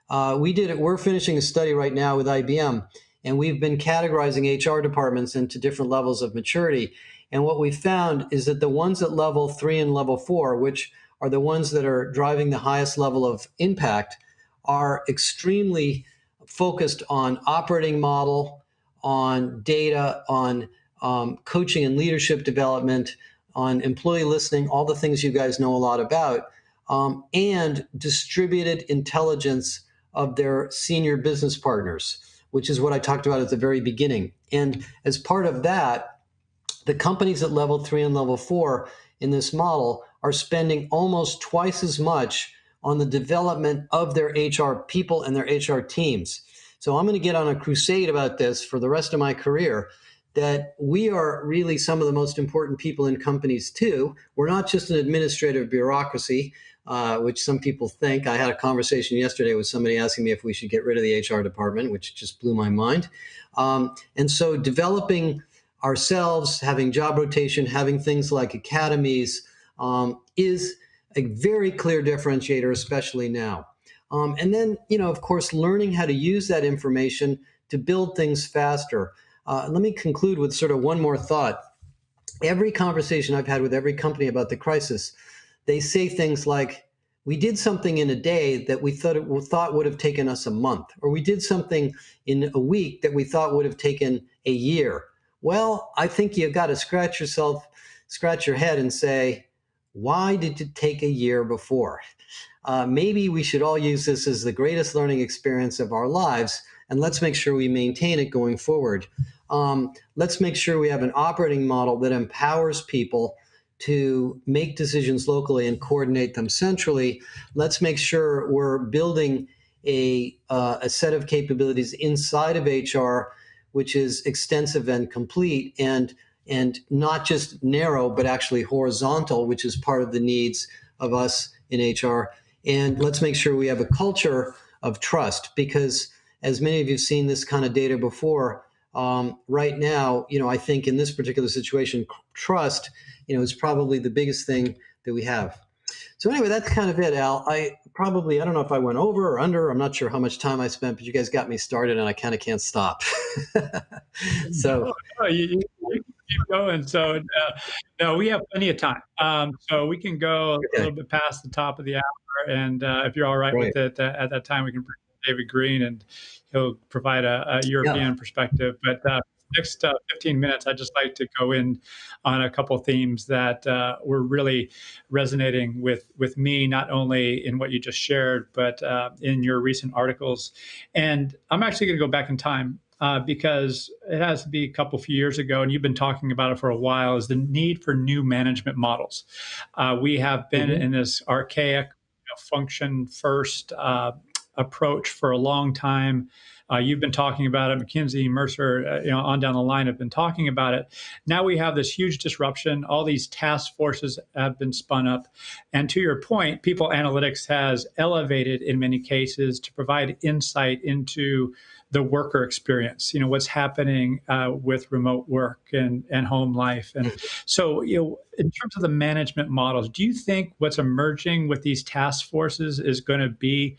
A: We're finishing a study right now with IBM, and we've been categorizing HR departments into different levels of maturity. And what we found is that the ones at level 3 and level 4, which are the ones that are driving the highest level of impact, are extremely focused on operating model, on data, on coaching and leadership development, on employee listening, all the things you guys know a lot about, and distributed intelligence of their senior business partners, which is what I talked about at the very beginning. And as part of that, the companies at level 3 and level 4 in this model are spending almost twice as much on the development of their HR people and their HR teams. So I'm going to get on a crusade about this for the rest of my career, that we are really some of the most important people in companies too. We're not just an administrative bureaucracy, which some people think. I had a conversation yesterday with somebody asking me if we should get rid of the HR department, which just blew my mind. And so developing ourselves, having job rotation, having things like academies, is a very clear differentiator, especially now. And then, of course, learning how to use that information to build things faster. Let me conclude with sort of one more thought. Every conversation I've had with every company about the crisis, they say things like, we did something in a day that we thought would have taken us a month, or we did something in a week that we thought would have taken a year. Well, I think you've got to scratch your head and say, why did it take a year before? Maybe we should all use this as the greatest learning experience of our lives, and let's make sure we maintain it going forward. Let's make sure we have an operating model that empowers people to make decisions locally and coordinate them centrally. Let's make sure we're building a set of capabilities inside of HR, which is extensive and complete, and not just narrow, but actually horizontal, which is part of the needs of us in HR. And let's make sure we have a culture of trust, because as many of you have seen this kind of data before, right now, I think in this particular situation, trust, is probably the biggest thing that we have. So anyway, that's kind of it, Al. I don't know if I went over or under. I'm not sure how much time I spent, but you guys got me started and I kind of can't stop. So
B: you keep going. So no, we have plenty of time. So we can go a little bit past the top of the hour. And if you're all right with it, at that time, we can bring David Green and he'll provide a European perspective. But next 15 minutes, I'd just like to go in on a couple of themes that were really resonating with me, not only in what you just shared, but in your recent articles. And I'm actually going to go back in time because it has to be a few years ago, and you've been talking about it for a while, is the need for new management models. We have been in this archaic function first approach for a long time. You've been talking about it. McKinsey, Mercer, on down the line have been talking about it. Now we have this huge disruption. All these task forces have been spun up. And to your point, people analytics has elevated in many cases to provide insight into the worker experience, what's happening with remote work and home life. And so, in terms of the management models, do you think what's emerging with these task forces is going to be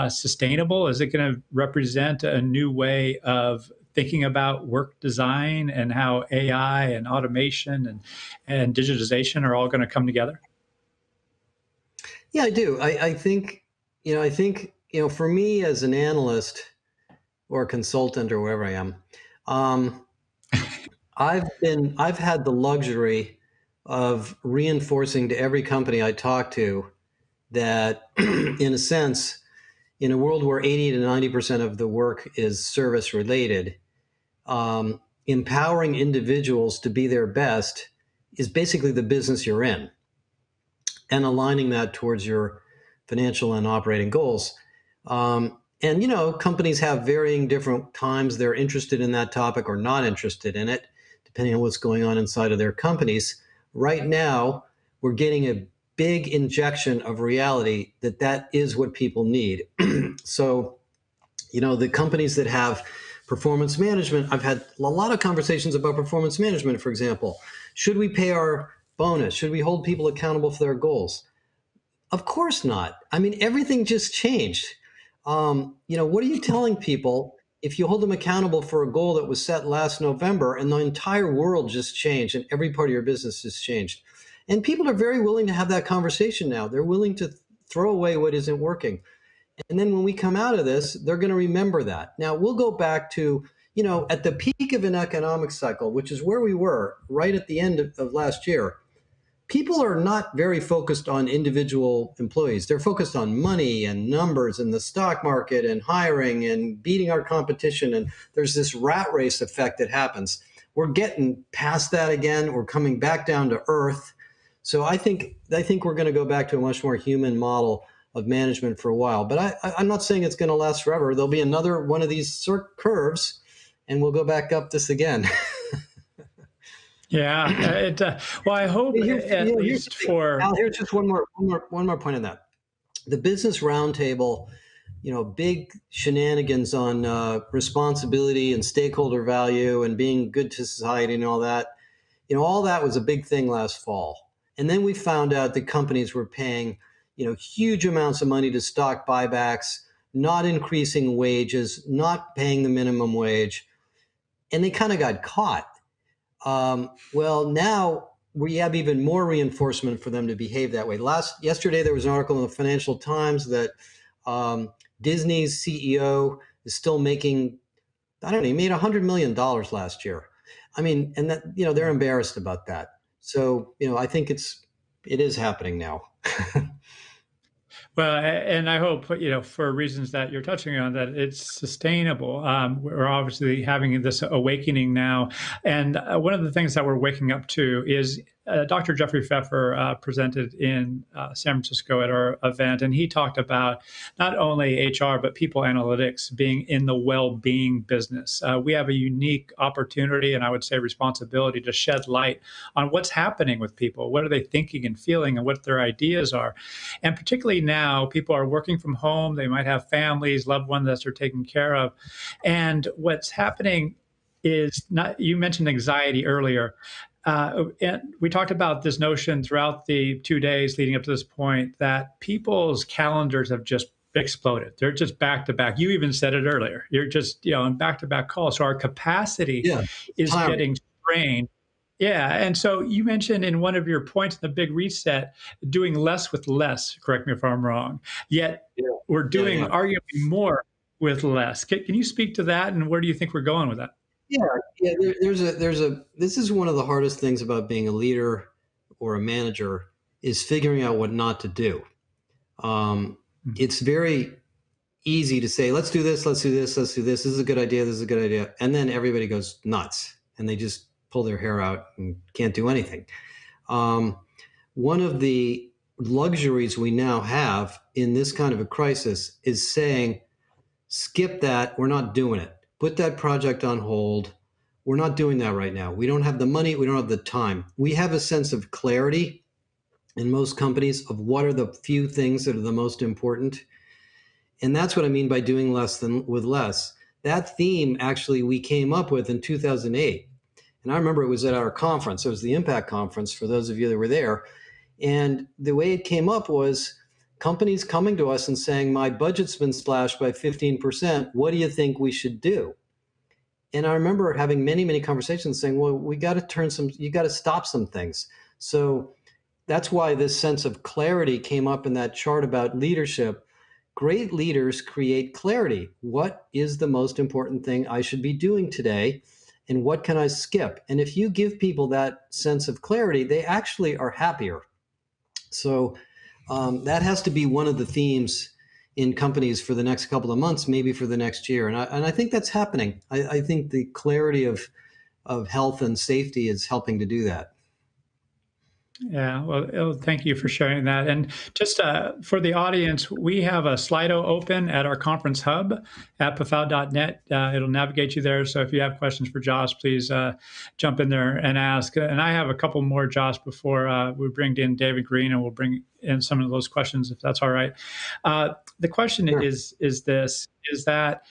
B: sustainable? Is it going to represent a new way of thinking about work design and how AI and automation and digitization are all going to come together?
A: Yeah, I do. I think, for me as an analyst or a consultant or wherever I am, I've had the luxury of reinforcing to every company I talk to that, in a sense, in a world where 80 to 90% of the work is service related, empowering individuals to be their best is basically the business you're in, and aligning that towards your financial and operating goals. And companies have varying different times they're interested in that topic or not interested in it, depending on what's going on inside of their companies. Right now, we're getting a big injection of reality that is what people need. So, the companies that have performance management, I've had a lot of conversations about performance management, for example. Should we pay our bonus? Should we hold people accountable for their goals? Of course not. I mean, everything just changed. What are you telling people if you hold them accountable for a goal that was set last November and the entire world just changed and every part of your business has changed? And people are very willing to have that conversation now. They're willing to throw away what isn't working. And then when we come out of this, they're going to remember that. Now, we'll go back to, at the peak of an economic cycle, which is where we were right at the end of last year. People are not very focused on individual employees. They're focused on money and numbers and the stock market and hiring and beating our competition. And there's this rat race effect that happens. We're getting past that again. We're coming back down to earth. So I think we're going to go back to a much more human model of management for a while. But I'm not saying it's going to last forever. There'll be another one of these curves, and we'll go back up this again.
B: Yeah. Well, I hope at least for
A: Al, here's just one more point on that. The Business Roundtable, big shenanigans on responsibility and stakeholder value and being good to society and all that. All that was a big thing last fall. And then we found out that companies were paying, huge amounts of money to stock buybacks, not increasing wages, not paying the minimum wage, and they kind of got caught. Well, now we have even more reinforcement for them to behave that way. Yesterday, there was an article in the Financial Times that Disney's CEO is still making, I don't know, he made $100 million last year. I mean, and that, they're embarrassed about that. So, I think it is happening now.
B: Well, and I hope, for reasons that you're touching on, that it's sustainable. We're obviously having this awakening now. And one of the things that we're waking up to is Dr. Jeffrey Pfeffer presented in San Francisco at our event, and he talked about not only HR, but people analytics being in the well-being business. We have a unique opportunity, and I would say responsibility, to shed light on what's happening with people. What are they thinking and feeling, and what their ideas are? And particularly now, people are working from home. They might have families, loved ones that they're taking care of. And what's happening is, not, you mentioned anxiety earlier. And we talked about this notion throughout the 2 days leading up to this point that people's calendars have just exploded. They're just back to back. You even said it earlier. You're just, in back to back calls. So our capacity is getting strained. Yeah. And so you mentioned in one of your points in the big reset, doing less with less, correct me if I'm wrong, yet we're doing arguably more with less. Can you speak to that, and where do you think we're going with that?
A: Yeah. This is one of the hardest things about being a leader or a manager, is figuring out what not to do. It's very easy to say, let's do this, let's do this, let's do this. This is a good idea. This is a good idea. And then everybody goes nuts and they just pull their hair out and can't do anything. One of the luxuries we now have in this kind of a crisis is saying, skip that. We're not doing it. Put that project on hold. We're not doing that right now. We don't have the money. We don't have the time. We have a sense of clarity in most companies of what are the few things that are the most important. And that's what I mean by doing less with less. That theme, actually, we came up with in 2008. And I remember it was at our conference. It was the Impact Conference, for those of you that were there. And the way it came up was companies coming to us and saying, my budget's been slashed by 15%. What do you think we should do? And I remember having many, many conversations saying, well, you got to stop some things. So that's why this sense of clarity came up in that chart about leadership. Great leaders create clarity. What is the most important thing I should be doing today? and what can I skip? And if you give people that sense of clarity, they actually are happier. So that has to be one of the themes in companies for the next couple of months, maybe for the next year. And I think that's happening. I think the clarity of health and safety is helping to do that.
B: Yeah, well, thank you for sharing that. And just for the audience, we have a Slido open at our conference hub at PAFOW.net. It'll navigate you there. So if you have questions for Josh, please jump in there and ask. And I have a couple more, Josh, before we bring in David Green, and we'll bring in some of those questions, if that's all right. The question
A: Sure.
B: is that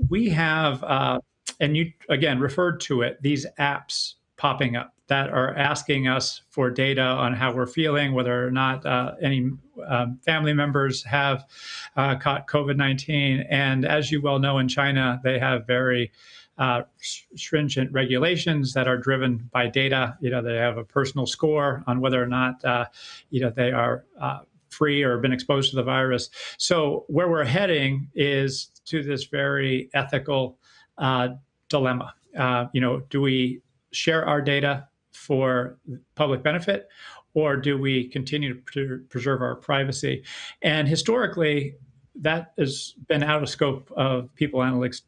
B: we have, and you, again, referred to it, these apps popping up that are asking us for data on how we're feeling, whether or not any family members have caught COVID-19. And as you well know, in China, they have very stringent regulations that are driven by data. They have a personal score on whether or not, they are free or been exposed to the virus. So where we're heading is to this very ethical dilemma. Do we share our data for public benefit, or do we continue to preserve our privacy? And historically, that has been out of scope of people analytics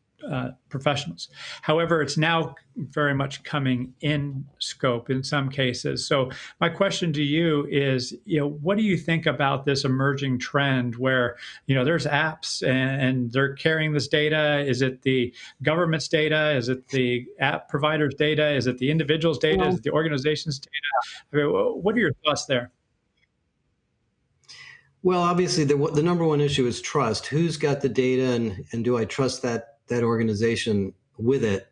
B: professionals. However, it's now very much coming in scope in some cases. So my question to you is, what do you think about this emerging trend where, there's apps and they're carrying this data? Is it the government's data? Is it the app provider's data? Is it the individual's data? Is it the organization's data? I mean, what are your thoughts there?
A: Well, obviously, the number one issue is trust. Who's got the data, and do I trust that organization with it?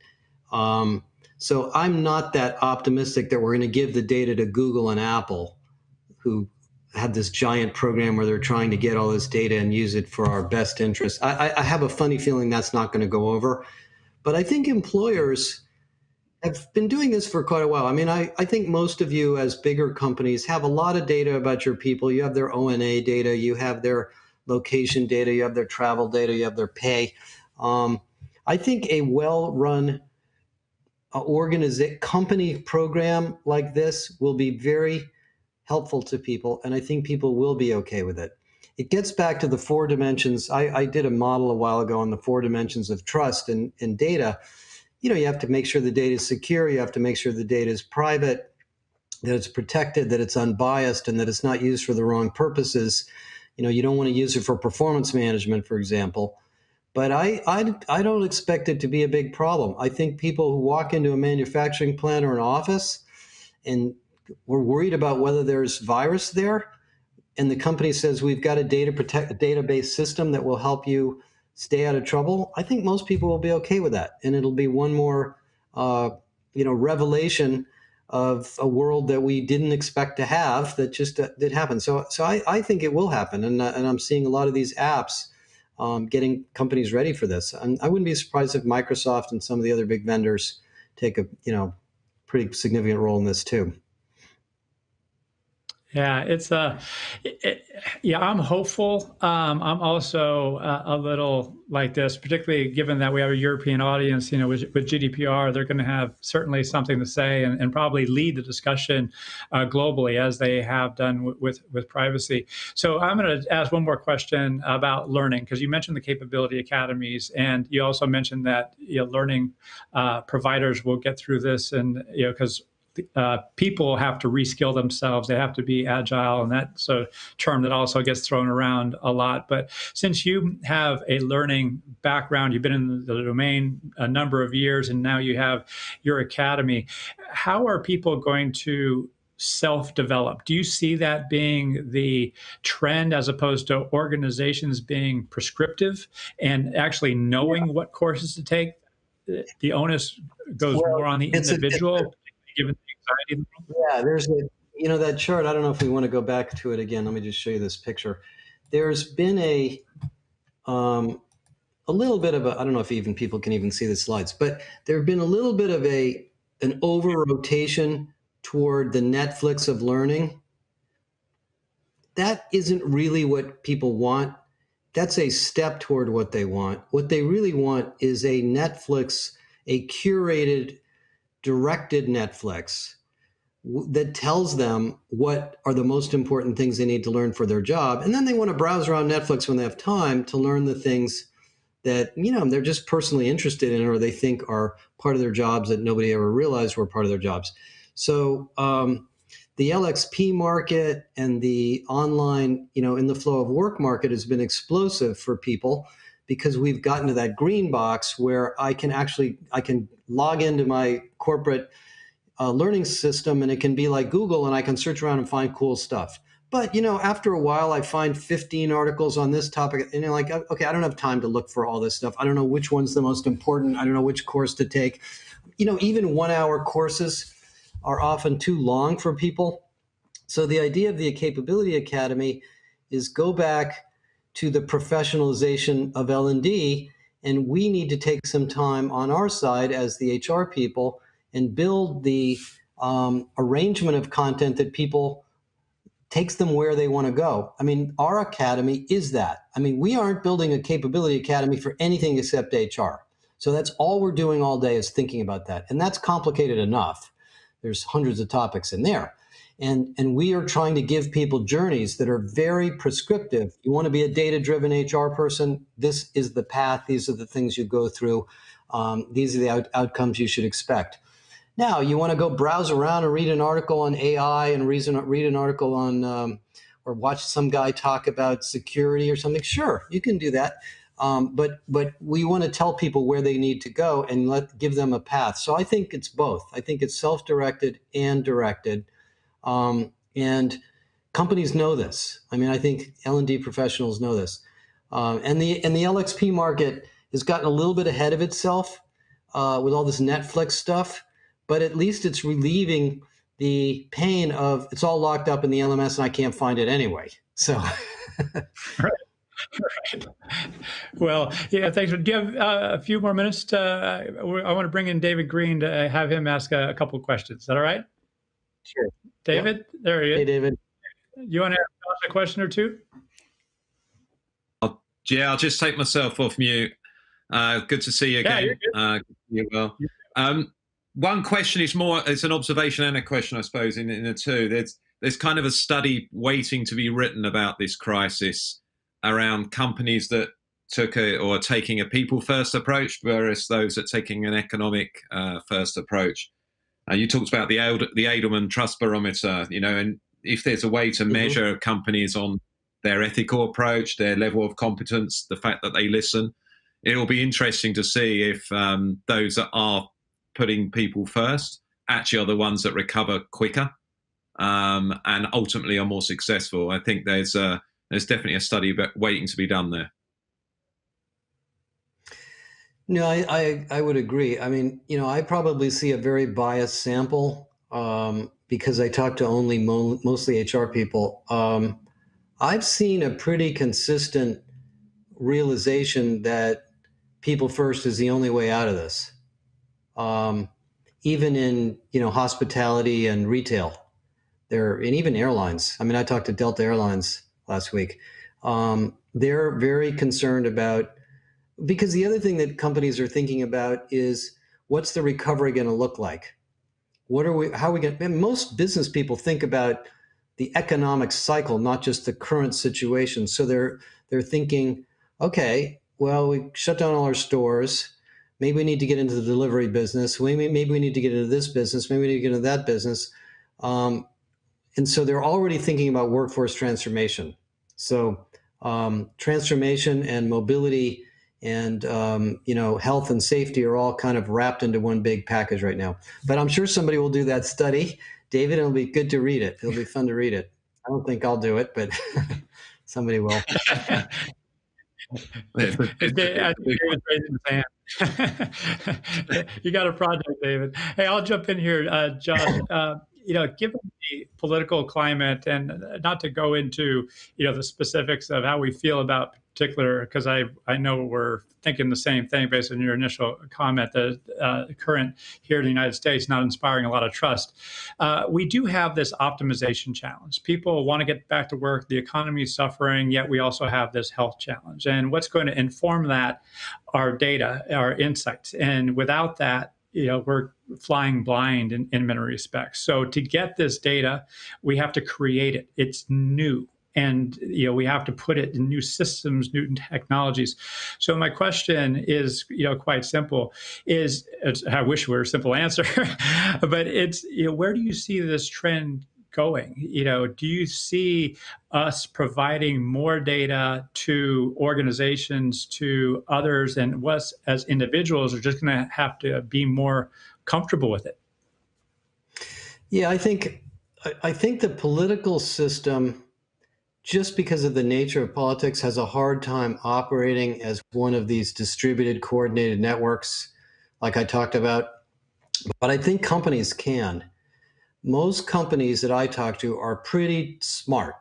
A: So I'm not that optimistic that we're going to give the data to Google and Apple, who have this giant program where they're trying to get all this data and use it for our best interest. I have a funny feeling that's not going to go over. But I think employers have been doing this for quite a while. I mean, I think most of you as bigger companies have a lot of data about your people. You have their ONA data, you have their location data, you have their travel data, you have their pay. I think a well-run company program like this will be very helpful to people, and I think people will be okay with it. It gets back to the 4 dimensions. I did a model a while ago on the 4 dimensions of trust in data. You have to make sure the data is secure. You have to make sure the data is private, that it's protected, that it's unbiased, and that it's not used for the wrong purposes. You don't want to use it for performance management, for example. But I don't expect it to be a big problem. I think people who walk into a manufacturing plant or an office and we're worried about whether there's virus there, and the company says we've got a database system that will help you stay out of trouble, I think most people will be okay with that. And it'll be one more, revelation of a world that we didn't expect to have that just did happen. So I think it will happen. And I'm seeing a lot of these apps getting companies ready for this. And I wouldn't be surprised if Microsoft and some of the other big vendors take a, pretty significant role in this too.
B: Yeah, I'm hopeful. I'm also a little like this, particularly given that we have a European audience. With GDPR, they're going to have certainly something to say and probably lead the discussion globally, as they have done with privacy. So I'm going to ask one more question about learning, because you mentioned the capability academies, and you also mentioned that learning providers will get through this, and because people have to reskill themselves. They have to be agile, and that's a term that also gets thrown around a lot. But since you have a learning background, you've been in the domain a number of years, and now you have your academy, how are people going to self-develop? Do you see that being the trend, as opposed to organizations being prescriptive and actually knowing what courses to take? The onus goes more on the individual, given the anxiety.
A: Yeah, there's that chart. I don't know if we want to go back to it again. Let me just show you this picture. There's been a little bit of I don't know if even people can even see the slides, but there have been a little bit of an over rotation toward the Netflix of learning. That isn't really what people want. That's a step toward what they want. What they really want is a Netflix, a curated directed Netflix that tells them what are the most important things they need to learn for their job. And then they want to browse around Netflix when they have time to learn the things that, they're just personally interested in, or they think are part of their jobs that nobody ever realized were part of their jobs. So the LXP market and the online, in the flow of work market has been explosive for people, because we've gotten to that green box where I can log into my corporate learning system, and it can be like Google, and I can search around and find cool stuff. But, after a while, I find 15 articles on this topic, and you're like, okay, I don't have time to look for all this stuff. I don't know which one's the most important. I don't know which course to take. Even 1-hour courses are often too long for people. So the idea of the Capability Academy is go back to the professionalization of L&D, and we need to take some time on our side as the HR people and build the arrangement of content that people takes them where they want to go. I mean, our academy is that. I mean, we aren't building a Capability Academy for anything except HR. So that's all we're doing all day is thinking about that. And that's complicated enough. There's hundreds of topics in there. And we are trying to give people journeys that are very prescriptive. You want to be a data-driven HR person? This is the path. These are the things you go through. These are the outcomes you should expect. Now, you want to go browse around and read an article on AI and read an article on, or watch some guy talk about security or something. Sure, you can do that. But we want to tell people where they need to go and give them a path. So I think it's both. I think it's self-directed and directed. And companies know this. I mean, I think L&D professionals know this. And the LXP market has gotten a little bit ahead of itself with all this Netflix stuff, but at least it's relieving the pain of it's all locked up in the LMS and I can't find it anyway. So.
B: Right. Right. Well, yeah, thanks. Do you have a few more minutes? I want to bring in David Green to have him ask a couple of questions. Is that all right?
A: Sure.
B: David, yeah. There he is.
A: Hey, David.
B: You want to ask a question or two?
C: I'll just take myself off mute. Good to see you again. Yeah, you're well. One question is it's an observation and a question, I suppose, in the two. There's kind of a study waiting to be written about this crisis around companies that are taking a people-first approach versus those that are taking an economic first approach. You talked about the Adamsen Trust Barometer, and if there's a way to measure companies on their ethical approach, their level of competence, the fact that they listen, it'll be interesting to see if those that are putting people first actually are the ones that recover quicker and ultimately are more successful. I think there's definitely a study waiting to be done there.
A: No, I would agree. I mean, I probably see a very biased sample because I talk to mostly HR people. I've seen a pretty consistent realization that people first is the only way out of this. Even in, hospitality and retail and even airlines. I mean, I talked to Delta Airlines last week. They're very concerned about, because the other thing that companies are thinking about is what's the recovery going to look like? How are we going to, most business people think about the economic cycle, not just the current situation. So they're thinking, okay, well, we shut down all our stores. Maybe we need to get into the delivery business. Maybe we need to get into this business. Maybe we need to get into that business. And so they're already thinking about workforce transformation. So transformation and mobility and health and safety are all kind of wrapped into one big package right now. But I'm sure somebody will do that study. David, it'll be good to read it. It'll be fun to read it. I don't think I'll do it, but somebody will.
B: David's raising his hand. You got a project, David. Hey, I'll jump in here, Josh. Given the political climate, and not to go into the specifics of how we feel about particular, because I know we're thinking the same thing based on your initial comment that the current here in the United States not inspiring a lot of trust. We do have this optimization challenge. People want to get back to work. The economy is suffering, yet we also have this health challenge. And what's going to inform that are data, our insights. And without that, we're flying blind in many respects. So to get this data, we have to create it. It's new. And we have to put it in new systems, new technologies. So my question is, quite simple. I wish we were a simple answer, but it's where do you see this trend going? Do you see us providing more data to organizations, to others, and us as individuals are just going to have to be more comfortable with it?
A: Yeah, I think the political system, just because of the nature of politics, has a hard time operating as one of these distributed, coordinated networks like I talked about. But I think companies can. Most companies that I talk to are pretty smart,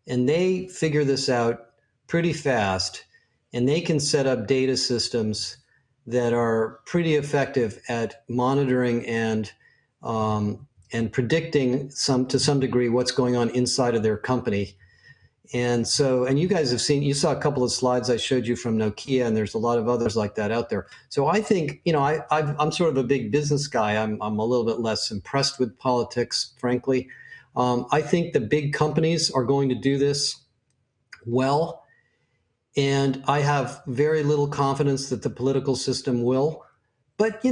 A: and they figure this out pretty fast, and they can set up data systems that are pretty effective at monitoring and predicting to some degree what's going on inside of their company. And you guys you saw a couple of slides I showed you from Nokia, and there's a lot of others like that out there. So I think, I'm sort of a big business guy. I'm a little bit less impressed with politics, frankly. I think the big companies are going to do this well, and I have very little confidence that the political system will. But,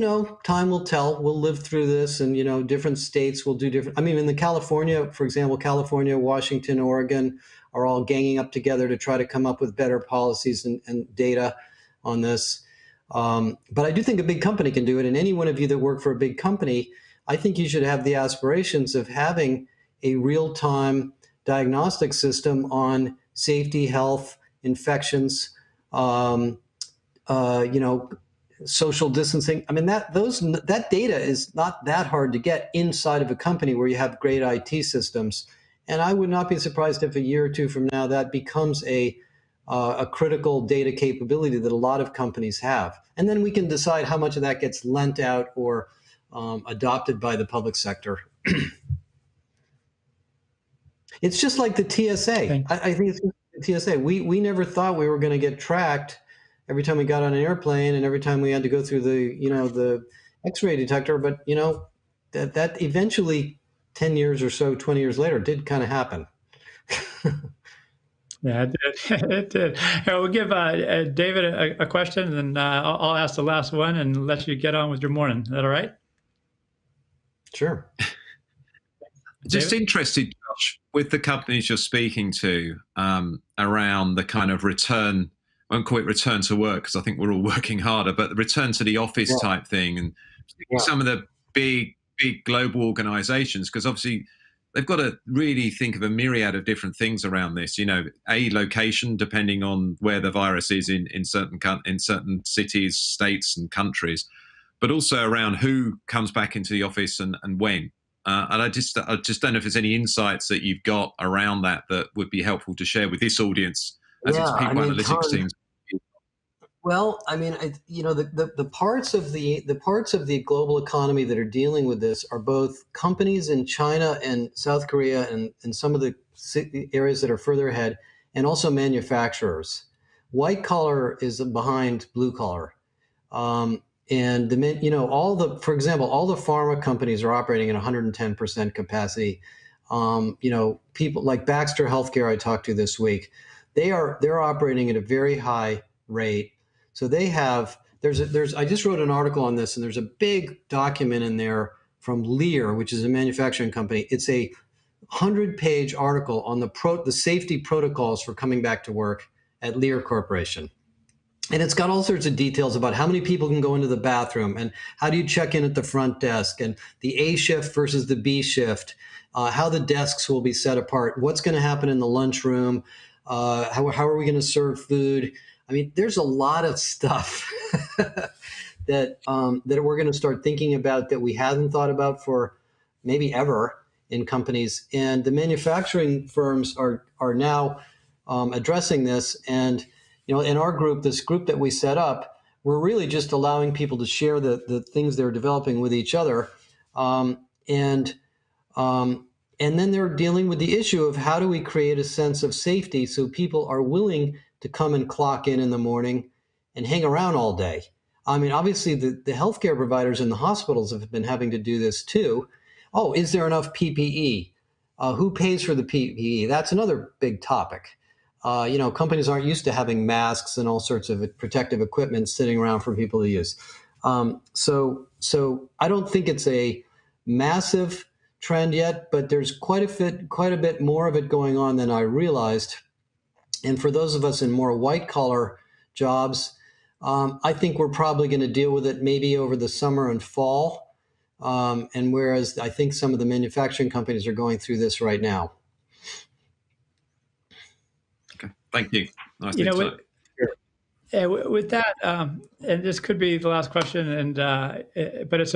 A: time will tell. We'll live through this, and, different states will do different. I mean, in California, for example, California, Washington, Oregon are all ganging up together to try to come up with better policies and data on this. But I do think a big company can do it. And any one of you that work for a big company, I think you should have the aspirations of having a real-time diagnostic system on safety, health, infections, social distancing. I mean, that data is not that hard to get inside of a company where you have great IT systems. And I would not be surprised if a year or two from now that becomes a critical data capability that a lot of companies have. And then we can decide how much of that gets lent out or adopted by the public sector. It's just like the TSA. I think it's the TSA. We never thought we were going to get tracked every time we got on an airplane and every time we had to go through the X-ray detector. But, that eventually 10 years or so, 20 years later, did kind of happen.
B: Yeah, it did. It did. We'll give David a question, and then I'll ask the last one and let you get on with your morning. Is that all right?
A: Sure.
C: Just interested, Josh, with the companies you're speaking to around the kind of return, I won't call it return to work because I think we're all working harder, but the return to the office type thing, and some of the big global organizations, because obviously they've got to really think of a myriad of different things around this. A location, depending on where the virus is in certain cities, states, and countries, but also around who comes back into the office and when. And I just don't know if there's any insights that you've got around that would be helpful to share with this audience, as it's people analytics teams.
A: Well, I mean, the parts of the global economy that are dealing with this are both companies in China and South Korea and some of the areas that are further ahead, and also manufacturers. White collar is behind blue collar, and for example, all the pharma companies are operating at 110% capacity. People like Baxter Healthcare I talked to this week, they're operating at a very high rate. So they have, I just wrote an article on this, and there's a big document in there from Lear, which is a manufacturing company. It's a 100-page article on the safety protocols for coming back to work at Lear Corporation. And it's got all sorts of details about how many people can go into the bathroom and how do you check in at the front desk and the A shift versus the B shift, how the desks will be set apart, what's going to happen in the lunchroom, how are we going to serve food. I mean, there's a lot of stuff that we're going to start thinking about that we haven't thought about for maybe ever in companies. And the manufacturing firms are now addressing this. And in our group, this group that we set up, we're really just allowing people to share the things they're developing with each other, and then they're dealing with the issue of how do we create a sense of safety so people are willing to come and clock in the morning and hang around all day. I mean, obviously the healthcare providers and the hospitals have been having to do this too. Oh, is there enough PPE? Who pays for the PPE? That's another big topic. Companies aren't used to having masks and all sorts of protective equipment sitting around for people to use. So I don't think it's a massive trend yet, but there's quite a bit more of it going on than I realized. And for those of us in more white collar jobs, I think we're probably going to deal with it maybe over the summer and fall. And whereas I think some of the manufacturing companies are going through this right now.
C: Okay, thank you. Nice
B: with that, and this could be the last question, but it's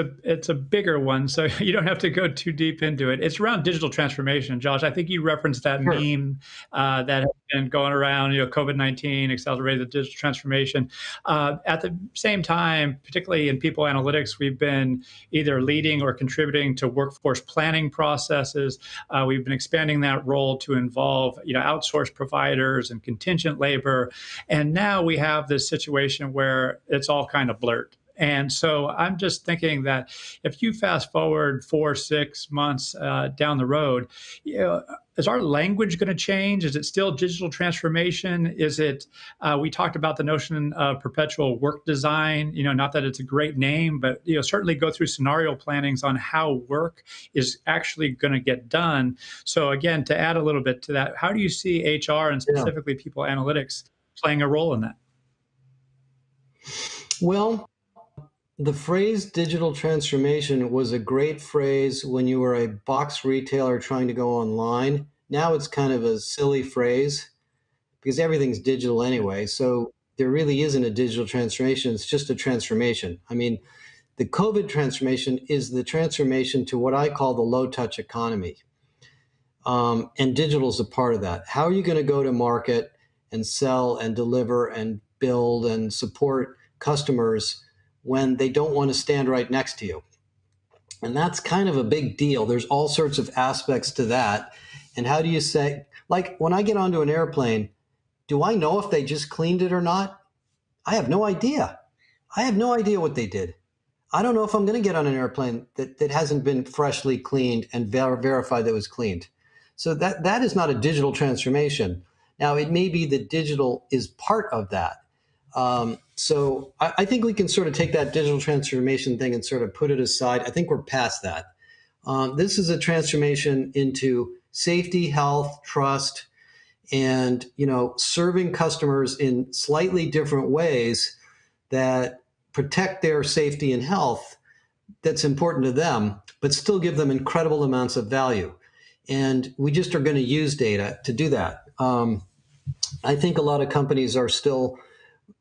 B: a bigger one, so you don't have to go too deep into it. It's around digital transformation, Josh. I think you referenced that meme that has been going around. COVID-19 accelerated the digital transformation. At the same time, particularly in people analytics, we've been either leading or contributing to workforce planning processes. We've been expanding that role to involve outsourced providers and contingent labor, and now we have this situation where it's all kind of blurred. And so I'm just thinking that if you fast forward 4-6 months down the road, is our language going to change? Is it still digital transformation? Is it, we talked about the notion of perpetual work design, not that it's a great name, but certainly go through scenario plannings on how work is actually going to get done. So again, to add a little bit to that, how do you see HR and specifically people analytics playing a role in that?
A: Well, the phrase digital transformation was a great phrase when you were a box retailer trying to go online. Now it's kind of a silly phrase because everything's digital anyway. So there really isn't a digital transformation. It's just a transformation. I mean, the COVID transformation is the transformation to what I call the low-touch economy. And digital is a part of that. How are you going to go to market and sell and deliver and build and support customers when they don't want to stand right next to you? And that's kind of a big deal. There's all sorts of aspects to that. And how do you say, like when I get onto an airplane, do I know if they just cleaned it or not? I have no idea. I have no idea what they did. I don't know if I'm going to get on an airplane that hasn't been freshly cleaned and verified that it was cleaned. So that is not a digital transformation. Now, it may be that digital is part of that. So I think we can sort of take that digital transformation thing and sort of put it aside. I think we're past that. This is a transformation into safety, health, trust, and serving customers in slightly different ways that protect their safety and health that's important to them, but still give them incredible amounts of value. And we just are going to use data to do that. I think a lot of companies are still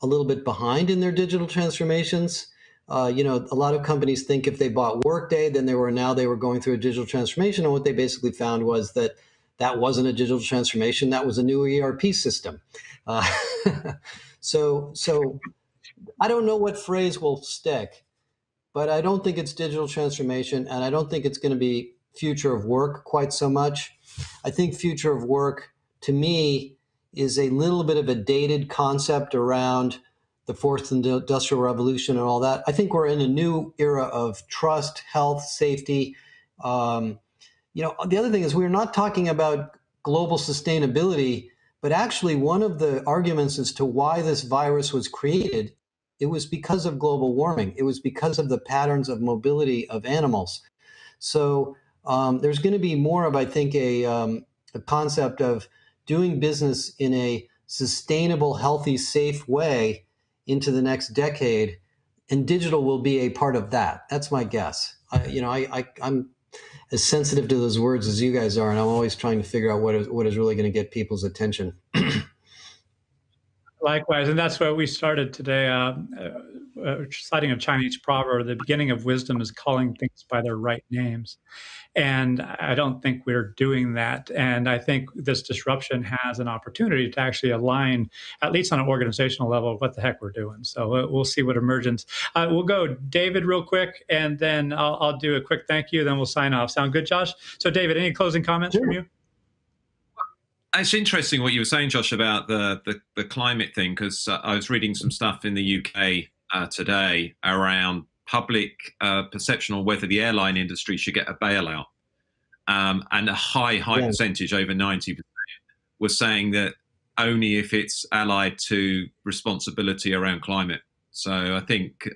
A: a little bit behind in their digital transformations. A lot of companies think if they bought Workday, then they were going through a digital transformation. And what they basically found was that wasn't a digital transformation. That was a new ERP system. So I don't know what phrase will stick, but I don't think it's digital transformation. And I don't think it's going to be future of work quite so much. I think future of work, to me, is a little bit of a dated concept around the fourth industrial revolution and all that. I think we're in a new era of trust, health, safety. The other thing is we're not talking about global sustainability, but actually one of the arguments as to why this virus was created, it was because of global warming. It was because of the patterns of mobility of animals. So there's going to be more of, I think, a concept of doing business in a sustainable, healthy, safe way into the next decade, and digital will be a part of that. That's my guess. I'm as sensitive to those words as you guys are, and I'm always trying to figure out what is really going to get people's attention.
B: Likewise, and that's where we started today, citing a Chinese proverb: the beginning of wisdom is calling things by their right names. And I don't think we're doing that. And I think this disruption has an opportunity to actually align, at least on an organizational level, what the heck we're doing. So we'll see what emerges. We'll go David real quick, and then I'll do a quick thank you, then we'll sign off. Sound good, Josh? So David, any closing comments from you?
C: It's interesting what you were saying, Josh, about the climate thing, because I was reading some stuff in the UK today around public perception on whether the airline industry should get a bailout. And a high percentage, over 90%, was saying that only if it's allied to responsibility around climate. So I think,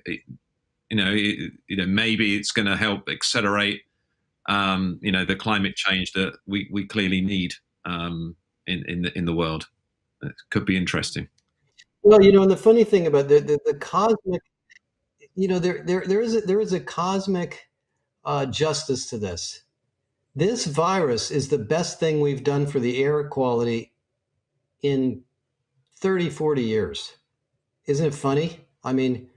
C: maybe it's going to help accelerate, the climate change that we clearly need in the world. It could be interesting.
A: Well, and the funny thing about the cosmic, there is a cosmic justice to this. This virus is the best thing we've done for the air quality in 30, 40 years. Isn't it funny? I mean,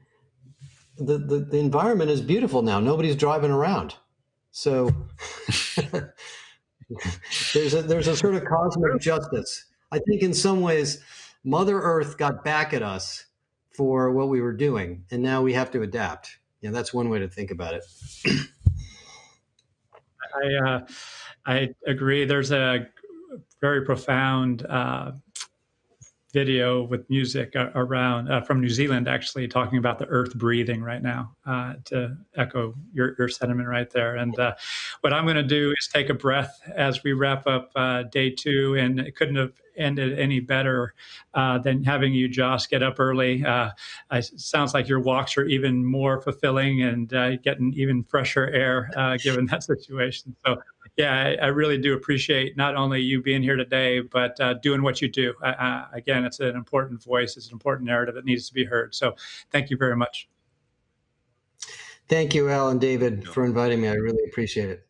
A: the environment is beautiful now. Nobody's driving around. So there's a sort of cosmic justice. I think in some ways, Mother Earth got back at us for what we were doing, and now we have to adapt. That's one way to think about it.
B: I agree. There's a very profound video with music around from New Zealand, actually talking about the earth breathing right now, to echo your sentiment right there. And what I'm going to do is take a breath as we wrap up day 2, and it couldn't have ended any better than having you, Josh, get up early. It sounds like your walks are even more fulfilling and getting even fresher air given that situation. So yeah, I really do appreciate not only you being here today, but doing what you do. Again, it's an important voice. It's an important narrative that needs to be heard. So thank you very much.
A: Thank you, Al and David, for inviting me. I really appreciate it.